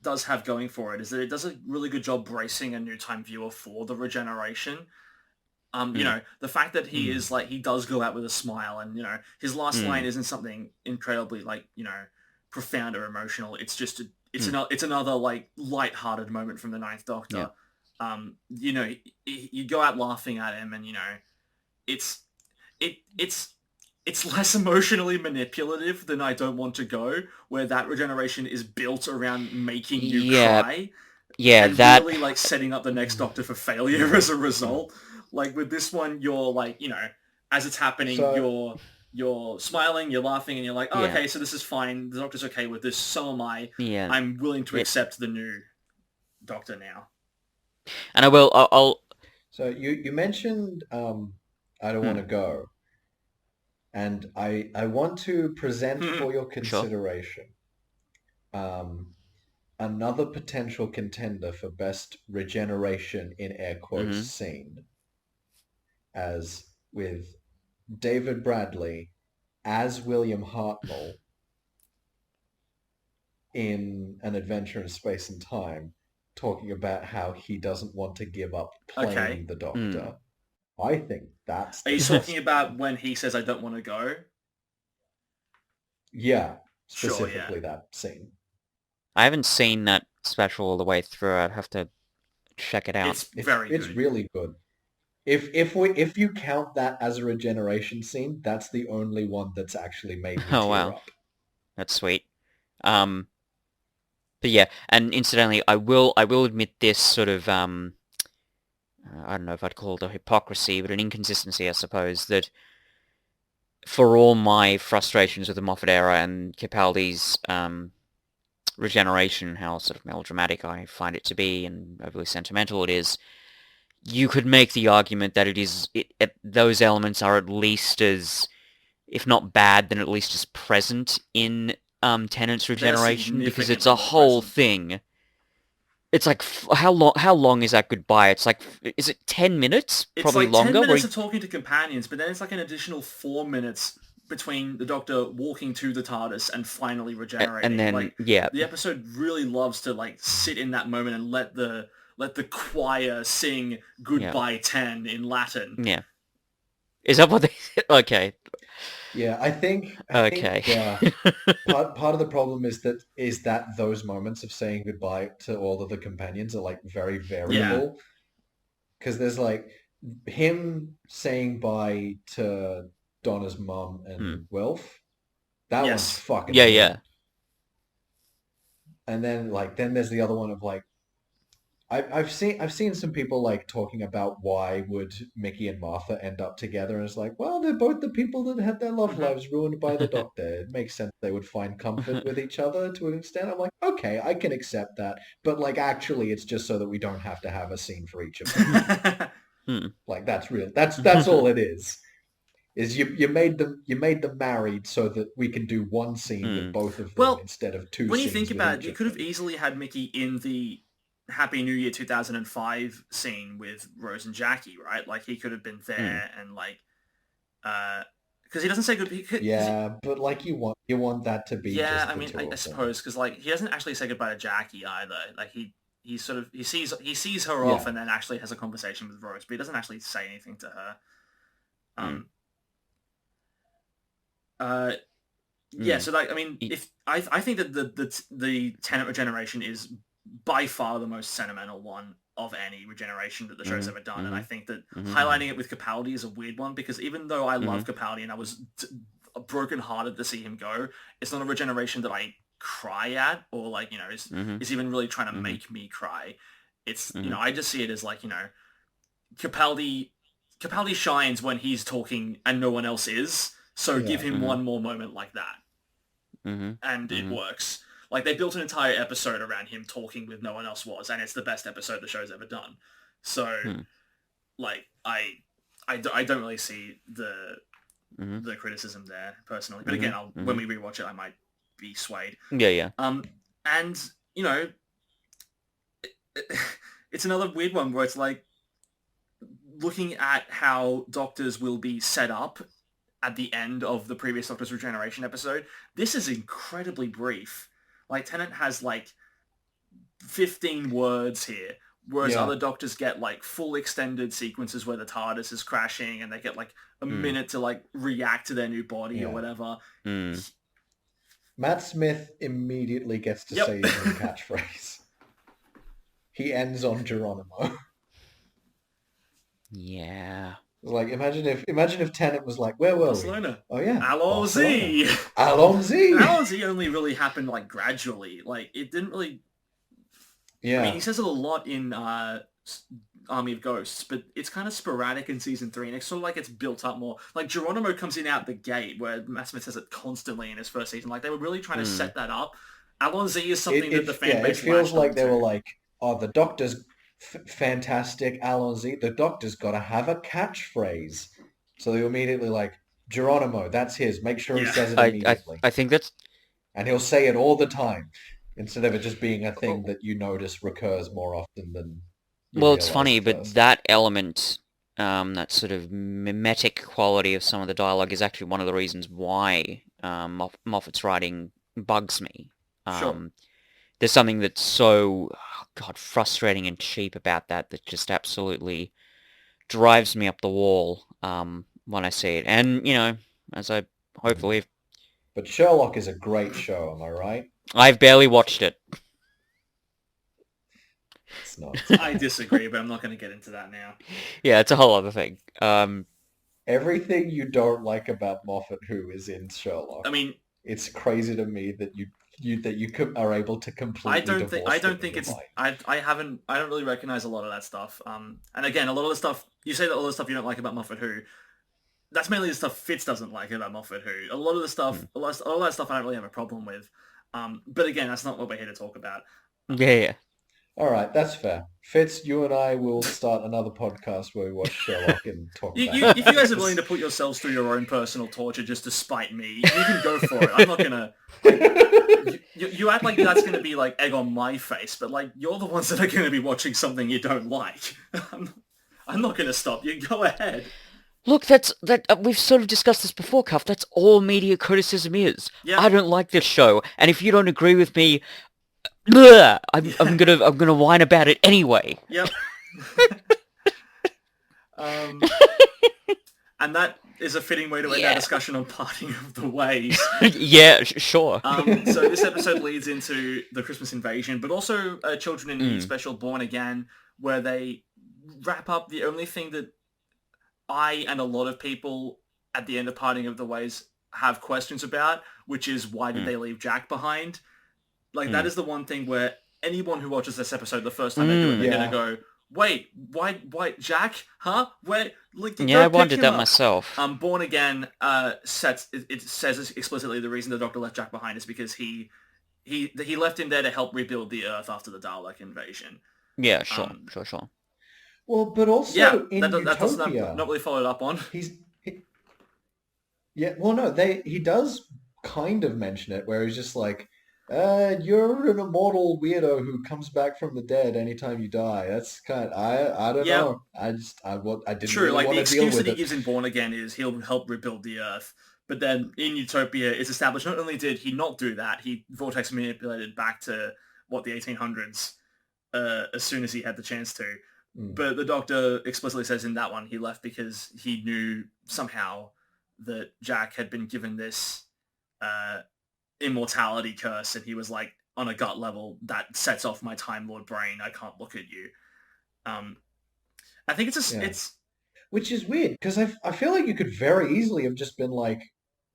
does have going for it is that it does a really good job bracing a new time viewer for the regeneration. The fact that he is like he does go out with a smile, and his last line isn't something incredibly like profound or emotional. It's just it's another like light-hearted moment from the Ninth Doctor. You go out laughing at him, and it's it's less emotionally manipulative than I Don't Want to Go, where that regeneration is built around making you cry. Yeah, and that really like setting up the next Doctor for failure as a result. Like with this one, you're like, as it's happening, you're smiling, you're laughing, and you're like, oh, Yeah. okay, so this is fine. The Doctor's okay with this. So am I. Yeah. I'm willing to accept the new Doctor now. And I'll So you mentioned I Don't Want to Go, and I want to present for your consideration another potential contender for best regeneration in air quotes scene, as with David Bradley as William Hartnell in An Adventure in Space and Time, talking about how he doesn't want to give up playing the Doctor. I think that's... Are you talking about when he says, I don't want to go? Yeah, Sure, specifically that scene. I haven't seen that special all the way through. I'd have to check it out. It's very It's good. really good. If you count that as a regeneration scene, that's the only one that's actually made me tear up. That's sweet. But yeah, and incidentally, I will admit this sort of I don't know if I'd call it a hypocrisy, but an inconsistency, I suppose, that for all my frustrations with the Moffat era and Capaldi's regeneration, how sort of melodramatic I find it to be and overly sentimental it is, you could make the argument that those elements are at least as, if not bad, then at least as present in Tennant's regeneration, because it's a whole thing. It's like, how long is that goodbye? It's like, is it 10 minutes? It's Probably like longer. 10 minutes of talking to companions, but then it's like an additional 4 minutes between the Doctor walking to the TARDIS and finally regenerating. And then, like, yeah. The episode really loves to like sit in that moment and let the choir sing Goodbye 10 in Latin. Yeah. Is that what they... Okay. Yeah, I think Okay. part of the problem is that those moments of saying goodbye to all of the companions are like very variable. Because there's like him saying bye to Donna's mum and Wilf. That one's fucking Yeah. And then there's the other one of like I've seen some people like talking about why would Mickey and Martha end up together, and it's like, well, they're both the people that had their love Hmm. lives ruined by the Doctor. It makes sense they would find comfort with each other to an extent. I'm like, okay, I can accept that, but like actually, it's just so that we don't have to have a scene for each of them. Hmm. Like that's real. That's all it is. Is you made them married so that we can do one scene with Hmm. both of them Well, instead of two when you scenes think with about it, each you of could have them. easily had Mickey in the Happy New Year 2005 scene with Rose and Jackie, right? Like he could have been Hmm. there and like, because he doesn't say good. Because Yeah, but like you want that to be yeah, just I the mean, two I of them. suppose because like he doesn't actually say goodbye to Jackie either. Like he sort of he sees her off Yeah. and then actually has a conversation with Rose, but he doesn't actually say anything to her. Hmm. Um, uh, yeah, Hmm. so like I mean, Y- if I think that the Tenet regeneration is by far the most sentimental one of any regeneration that the show's Mhm. ever done, and I Mhm. think that Mhm. highlighting it with Capaldi is a weird one because even though I love Mhm. Capaldi and I was brokenhearted to see him go, it's not a regeneration that I cry at or like is Mhm. is even really trying to Mhm. make me cry. It's Mhm. I just see it as like Capaldi Capaldi shines when he's talking and no one else is. So give Yeah. him Mhm. one more moment like that Mhm. and it Mhm. works. Like they built an entire episode around him talking with no one else was, and it's the best episode the show's ever done. So, Hmm. like, I don't really see Mhm. the criticism there personally. But again, Mhm. when Mhm. we rewatch it, I might be swayed. Yeah. Yeah. And you know, it's another weird one where it's like looking at how doctors will be set up at the end of the previous Doctor's Regeneration episode. This is incredibly brief. Like Tennant has like 15 words here, whereas Yeah. other doctors get like full extended sequences where the TARDIS is crashing and they get like a Hmm. minute to like react to their new body or Yeah. whatever. Hmm. Matt Smith immediately gets to Yep. say his new catchphrase. He ends on Geronimo. Yeah. Like imagine if Tennant was like, where were we? Barcelona. Oh yeah, Barcelona. Allons-y. Allons-y. Allons-y only really happened like gradually. Like it didn't really. I mean, he Yeah. says it a lot in Army of Ghosts, but it's kind of sporadic in season 3, and it's sort of like it's built up more. Like Geronimo comes in out the gate, where Matt Smith says it constantly in his first season. Like they were really trying to Hmm. set that up. Allons-y is It something that it the fan yeah, it base feels latched like they were onto. like, oh, the Doctor's fantastic, Allons-y. The Doctor's got to have a catchphrase. So they were immediately like, Geronimo, that's his. Make sure he Yeah. says it I I immediately. I think that's And he'll say it all the time instead of it just being a thing oh, that you notice recurs more often than you well, it's realize funny, at but first. that element, that sort of mimetic quality of some of the dialogue is actually one of the reasons why Moffat's writing bugs me. Sure. Um, there's something that's so, oh God, frustrating and cheap about that just absolutely drives me up the wall when I see it. And, as I Mhm. hopefully... But Sherlock is a great show, am I right? I've barely watched it. It's not. I disagree, but I'm not going to get into that now. Yeah, it's a whole other thing. Everything you don't like about Moffat Who is in I Sherlock. mean, It's crazy to me that are able to completely I divorce them don't in think your it's mind. I don't really recognize a lot of that stuff. And again, a lot of the stuff you say that all the stuff you don't like about Moffat Who, that's mainly the stuff Fitz doesn't like about Moffat Who. A lot of the stuff, Hmm. a lot of that stuff, I don't really have a problem with. But again, that's not what we're here to talk about. Yeah, yeah. All right, that's fair. Fitz, you and I will start another podcast where we watch Sherlock and talk about it If you like guys are willing this. to put yourselves through your own personal torture just to spite me, you can go for it. I'm not gonna like you act like that's gonna be like egg on my face, but like you're the ones that are gonna be watching something you don't like. I'm not gonna stop you. Go ahead. Look, we've sort of discussed this before, Cuff. That's all media criticism is. Yep. I don't like this show, and if you don't agree with me, bleh, I'm gonna whine about it anyway. Yep. um, and that is a fitting way to end our Yeah. discussion on parting of the ways. Yeah, sure. So this episode leads into the Christmas invasion, but also Children in Need Mm. special Born Again, where they wrap up the only thing that I and a lot of people at the end of Parting of the Ways have questions about, which is why did Mm. they leave Jack behind? Like that Mm. is the one thing where anyone who watches this episode the first time they do it, they're Yeah. gonna go, "Wait, why, Jack? Huh? Where? Like, Yeah, I go pick wondered him that up." myself. Born Again it says explicitly the reason the Doctor left Jack behind is because he left him there to help rebuild the Earth after the Dalek invasion. Yeah, sure, Um, sure. Well, but also yeah, in that doesn't Utopia, not really followed up on. yeah, well, no, he does kind of mention it where he's just like, you're an immortal weirdo who comes back from the dead anytime you die. That's I don't Yeah, know. I didn't true. really Like the want to deal excuse that with he it. gives in Born Again is he'll help rebuild the Earth. But then in Utopia, it's established not only did he not do that, he vortex manipulated back to what the 1800s as soon as he had the chance to. Mm. But the Doctor explicitly says in that one he left because he knew somehow that Jack had been given this immortality curse, and he was like, on a gut level, that sets off my Time Lord brain. I can't look at you. I think Yeah. it's Which is weird because I feel like you could very easily have just been like,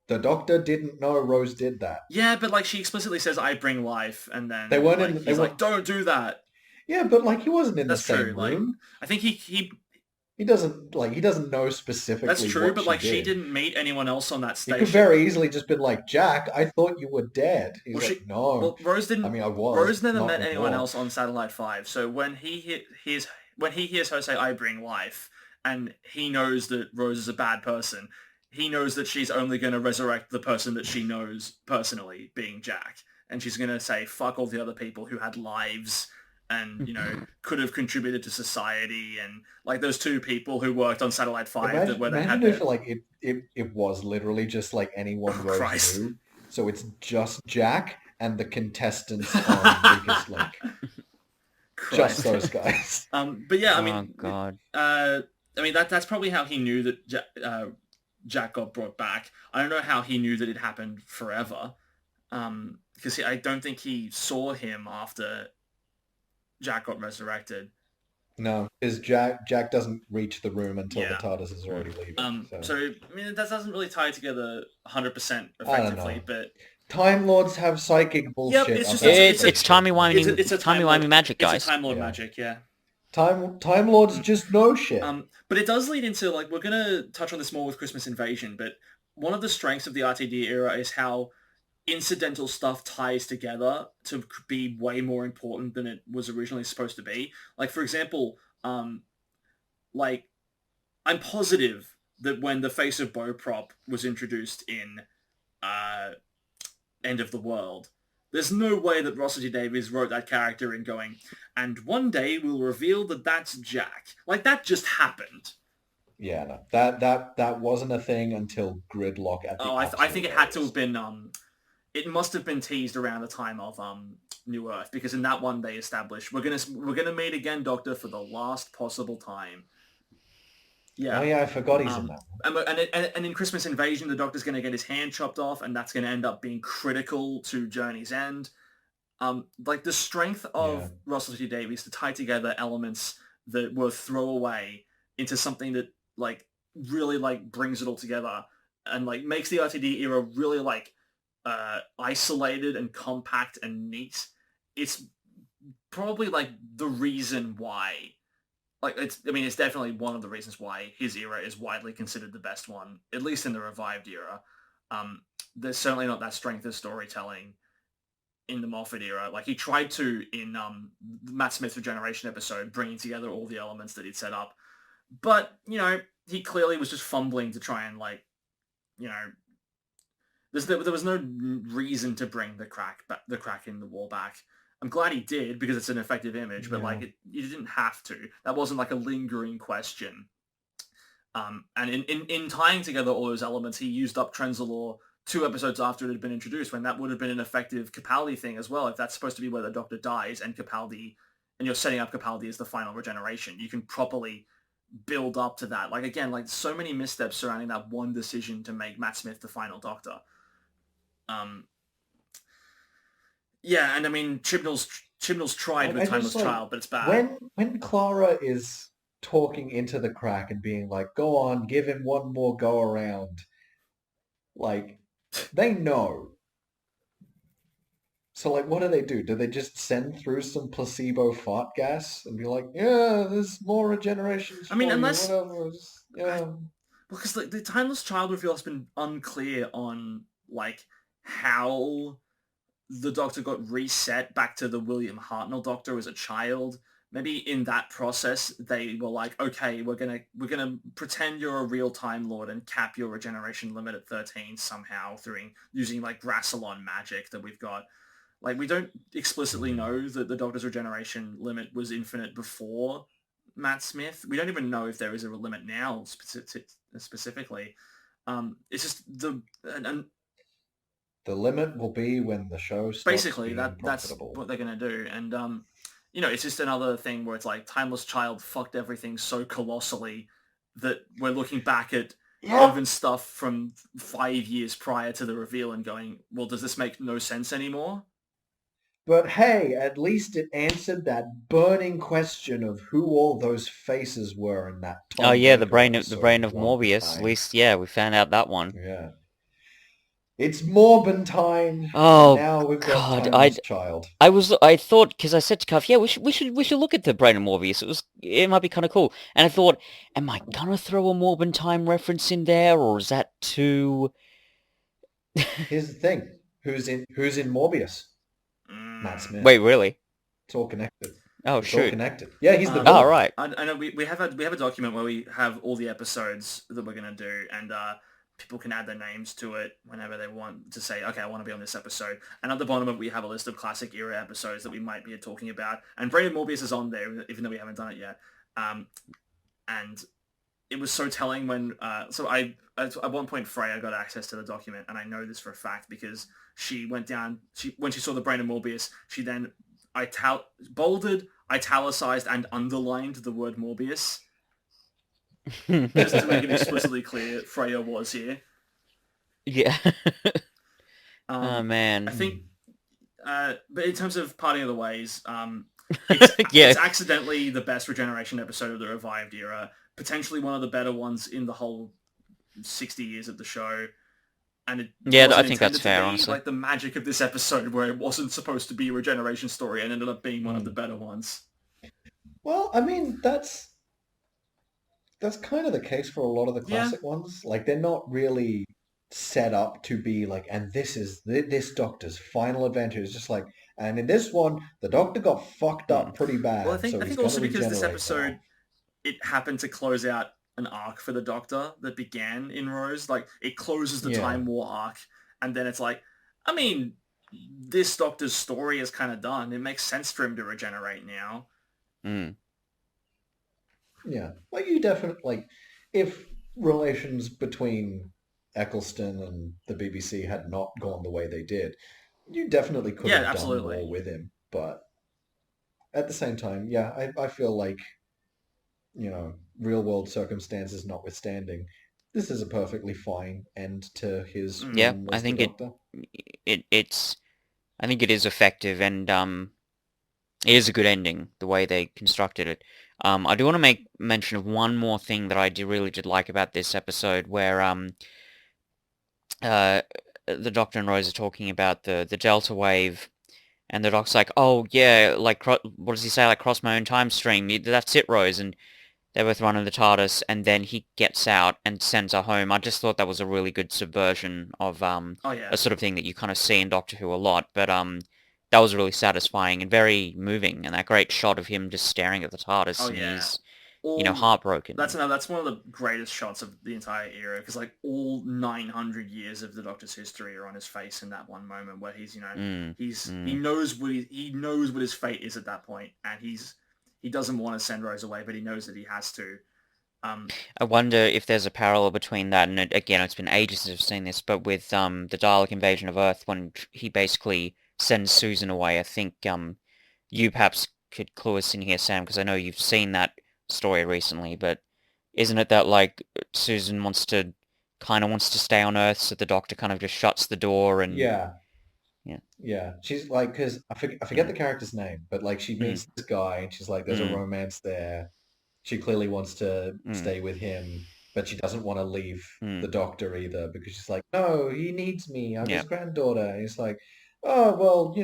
the Doctor didn't know Rose did that. yeah, but like she explicitly says, "I bring life," and then They weren't like, in- he's they like, weren't- "Don't do that." Yeah, but like he wasn't in That's the same true. Like, room. I think He doesn't know specifically that's true, what but like she did. didn't meet anyone else on that He station. could very easily just been like, Jack, I thought you were dead. He's Well, like, no. Well, Rose didn't. I mean, I was. Rose never not met anyone anymore." else on Satellite 5. So when he hears her say, "I bring life," and he knows that Rose is a bad person, he knows that she's only going to resurrect the person that she knows personally, being Jack, and she's going to say, "Fuck all the other people who had lives." And could have contributed to society, and like those two people who worked on Satellite 5 where they had Imagine if their... like it was literally just like anyone Oh, Rose Christ. knew. So it's just Jack and the contestants on Weakest Link. Christ. Just those guys. But yeah, I Oh mean, god. I mean that's probably how he knew that Jack got brought back. I don't know how he knew that it happened forever, because I don't think he saw him after Jack got resurrected. No, because Jack doesn't reach the room until Yeah. the TARDIS is already leaving. So I mean that doesn't really tie together 100% I don't effectively, know. but Time Lords have psychic bullshit. it's just- about it's- them. It's timey-wimey, it's a timey-wimey magic, it's guys. a Time Lord Yeah. magic, yeah. Time Lords just know shit. But it does lead into, like, we're going to touch on this more with Christmas Invasion, but one of the strengths of the RTD era is how incidental stuff ties together to be way more important than it was originally supposed to be. Like, for example, like, I'm positive that when the face of Beauprop was introduced in End of the World, there's no way that Russell T Davies wrote that character in going, "And one day we'll reveal that that's Jack." Like, that just happened. Yeah, no, that wasn't a thing until Gridlock at the. Oh, I think it had to have absolute been. It must have been teased around the time of New Earth, because in that one they established we're gonna meet again, Doctor, for the last possible time. Yeah. Oh yeah, I forgot he's in that one. And in Christmas Invasion, the Doctor's going to get his hand chopped off, and that's going to end up being critical to Journey's End. Like the strength of Yeah. Russell T Davies to tie together elements that were throwaway into something that like really like brings it all together and like makes the RTD era really like isolated and compact and neat. It's probably like the reason why. Like it's definitely one of the reasons why his era is widely considered the best one, at least in the revived era. There's certainly not that strength of storytelling in the Moffat era. Like he tried to in the Matt Smith Regeneration episode, bringing together all the elements that he'd set up, but he clearly was just fumbling to try and like, there was no reason to bring the crack in the wall back. I'm glad he did because it's an effective image, but like you didn't have to. That wasn't like a lingering question. And in tying together all those elements, he used up Trenzalore 2 episodes after it had been introduced, when that would have been an effective Capaldi thing as well. If that's supposed to be where the Doctor dies and Capaldi, and you're setting up Capaldi as the final regeneration, you can properly build up to that. Like again, like so many missteps surrounding that one decision to make Matt Smith the final Doctor. Yeah, and I mean Chibnall's tried with Timeless Child, but it's bad. When Clara is talking into the crack and being like, "Go on, give him one more go around," like they know. So like, what do they do? Do they just send through some placebo fart gas and be like, yeah, there's more regenerations I mean, for you, unless whatever. Yeah. because the Timeless Child reveal has been unclear on like how the Doctor got reset back to the William Hartnell Doctor as a child. Maybe in that process they were like, okay, we're gonna pretend you're a real Time Lord and cap your regeneration limit at 13 somehow through using like Rassilon magic that we've got. Like we don't explicitly Mm. know that the Doctor's regeneration limit was infinite before Matt Smith. We don't even know if there is a limit now specifically. It's just and The limit will be when the show stops basically being that's profitable. what they're gonna do. And it's just another thing where it's like Timeless Child fucked everything so colossally that we're looking back at Yeah. even stuff from 5 years prior to the reveal and going, well, does this make no sense anymore? But hey, at least it answered that burning question of who all those faces were in that Oh Tom yeah, Baker the episode brain of of One Morbius. At Time. least, yeah, we found out that one. Yeah. It's Morbin time, and Oh now we've got God, Timeless Child. I thought because I said to Cuff, yeah, we should look at the brain of Morbius. It might be kind of cool. And I thought, am I gonna throw a Morbin time reference in there, or is that too? Here's the thing: who's in Morbius? Matt Mm. Smith. Wait, really? It's all connected. Oh It's all shoot! connected. Yeah, he's the Um, Oh villain. right. I know we have a document where we have all the episodes that we're gonna do, and people can add their names to it whenever they want to say, okay, I want to be on this episode. And at the bottom of it, we have a list of classic era episodes that we might be talking about. And Brain of Morbius is on there, even though we haven't done it yet. And it was so telling when so I at one point Freya got access to the document, and I know this for a fact because she went down. When she saw the Brain of Morbius, she then bolded, italicized, and underlined the word Morbius just to make it explicitly clear Freya was here. Yeah. Oh I man. think, but in terms of Parting of the Ways, it's Yeah. it's accidentally the best regeneration episode of the revived era, potentially one of the better ones in the whole 60 years of the show. And it Yeah, wasn't I think that's intended to fair, be honestly. like the magic of this episode where it wasn't supposed to be a regeneration story and ended up being one of the Mm. better ones. Well, I mean, that's kind of the case for a lot of the Yeah. classic ones. Like they're not really set up to be like, and this is this Doctor's final adventure. It's just like, and in this one, the Doctor got fucked up pretty bad, Well, I so think he's got to also because this regenerate episode now. it happened to close out an arc for the Doctor that began in Rose. Like it closes the Yeah. Time War arc, and then it's like, I mean, this Doctor's story is kind of done. It makes sense for him to regenerate now. Mm. Yeah, like you definitely like if relations between Eccleston and the BBC had not gone the way they did, you definitely could Yeah, have done absolutely. more with him. But at the same time, yeah, I feel like, real world circumstances notwithstanding, this is a perfectly fine end to his Mm. Yeah, run I as the think Doctor. it's I think it is effective, and it is a good ending the way they constructed it. I do want to make mention of one more thing that I really did like about this episode, where the Doctor and Rose are talking about the Delta Wave, and the Doc's like, oh yeah, like what does he say, like cross my own time stream? That's it, Rose, and they both run in the TARDIS, and then he gets out and sends her home. I just thought that was a really good subversion of Oh yeah. a sort of thing that you kind of see in Doctor Who a lot, but that was really satisfying and very moving, and that great shot of him just staring at the TARDIS, Oh and yeah. he's All heartbroken. that's one of the greatest shots of the entire era because like all 900 years of the Doctor's history are on his face in that one moment where he's he knows he knows what his fate is at that point, and he doesn't want to send Rose away, but he knows that he has to. I wonder if there's a parallel between that, and again, it's been ages since I've seen this, but with the Dalek invasion of Earth, when he basically sends Susan away. I think you perhaps could clue us in here, Sam, because I know you've seen that story recently, but isn't it that like Susan kind of wants to stay on Earth, so the Doctor kind of just shuts the door and Yeah. Yeah. Yeah. She's like, because I forget the character's name, but like she meets this guy and she's like, there's a romance there. She clearly wants to stay with him, but she doesn't want to leave the Doctor either because she's like, no, he needs me. I'm his granddaughter. And he's like, oh, well,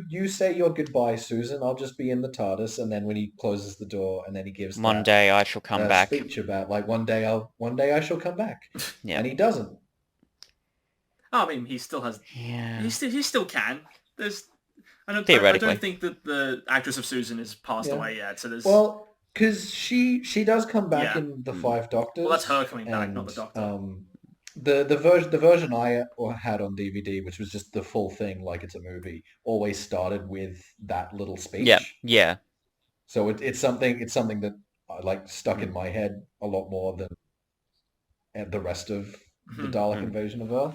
you say your goodbye, Susan. I'll just be in the TARDIS. And then when he closes the door and then he gives One that day I shall come back. speech about like one day I shall come back. Yeah. And he doesn't. I mean, he still has. Yeah. He still can. There's. I Theoretically. don't think that the actress of Susan has passed Yeah. away yet. So there's. Well, because she does come back Yeah. in the Five Doctors. Well, that's her coming back, and, not the Doctor. The version I had on DVD, which was just the full thing, like it's a movie, always started with that little speech. Yeah. Yeah. So it's something that I like stuck in my head a lot more than the rest of the Dalek invasion of Earth.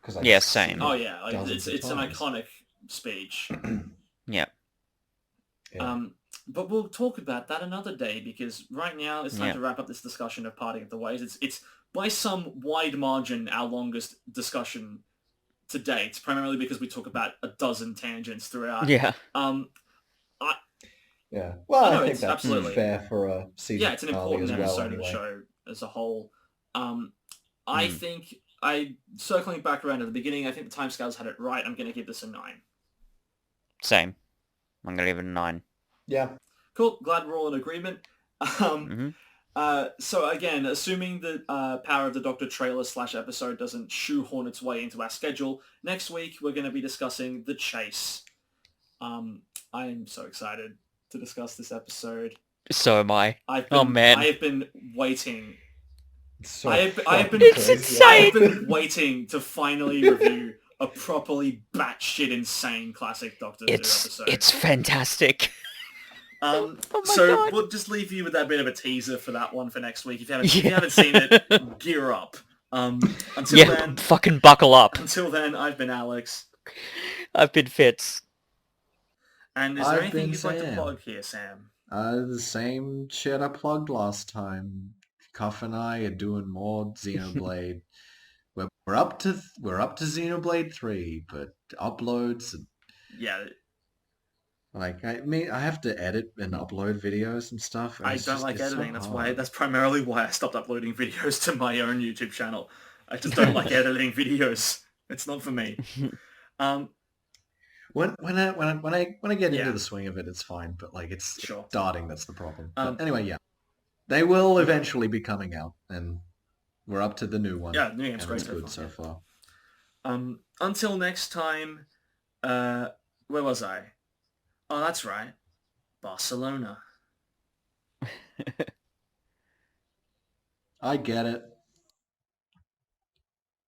Because Yeah, same. Oh yeah, like, dozens it's of an times. iconic speech. Yeah. Yeah. But we'll talk about that another day because right now it's time Yeah. to wrap up this discussion of Parting of the Ways. It's by some wide margin our longest discussion to date, primarily because we talk about a dozen tangents throughout. Yeah. Yeah. Well, Oh, no, I think it's that's absolutely fair for a season Yeah, it's an finale important as well, episode of the anyway. show as a whole. I think circling back around to the beginning, I think the timescales had it right. I'm going to give this a 9. Same. I'm gonna give it a 9. Yeah. Cool. Glad we're all in agreement. Mhm. So again, assuming that Power of the Doctor trailer / episode doesn't shoehorn its way into our schedule, next week we're going to be discussing The Chase. I'm so excited to discuss this episode. So am I. I've been, Oh, man. I have been waiting. It's so I have fucking been, It's crazy. I insane! have been waiting to finally review a properly batshit insane classic Doctor Who episode. It's fantastic. My God. we'll just leave you with that bit of a teaser for that one for next week. If you haven't seen it, gear up. Until Yeah, then, fucking buckle up. I've been Alex. I've been Fitz. And is there I've anything been you'd like to Sam. plug here, Sam? The same shit I plugged last time. Cuff and I are doing more Xenoblade. we're up to Xenoblade 3, but uploads Yeah, I have to edit and upload videos and stuff. And I it's don't just- like it's so editing. hard. That's primarily why I stopped uploading videos to my own YouTube channel. I just don't like editing videos. It's not for me. When I get Yeah. into the swing of it, it's fine. But like it's Sure. starting that's the problem. Um, But anyway, yeah, they will eventually be coming out, and we're up to the new one. Yeah, the new game's and great it's so good far, so yeah. far. Until next time, where was I? Oh, that's right. Barcelona. I get it.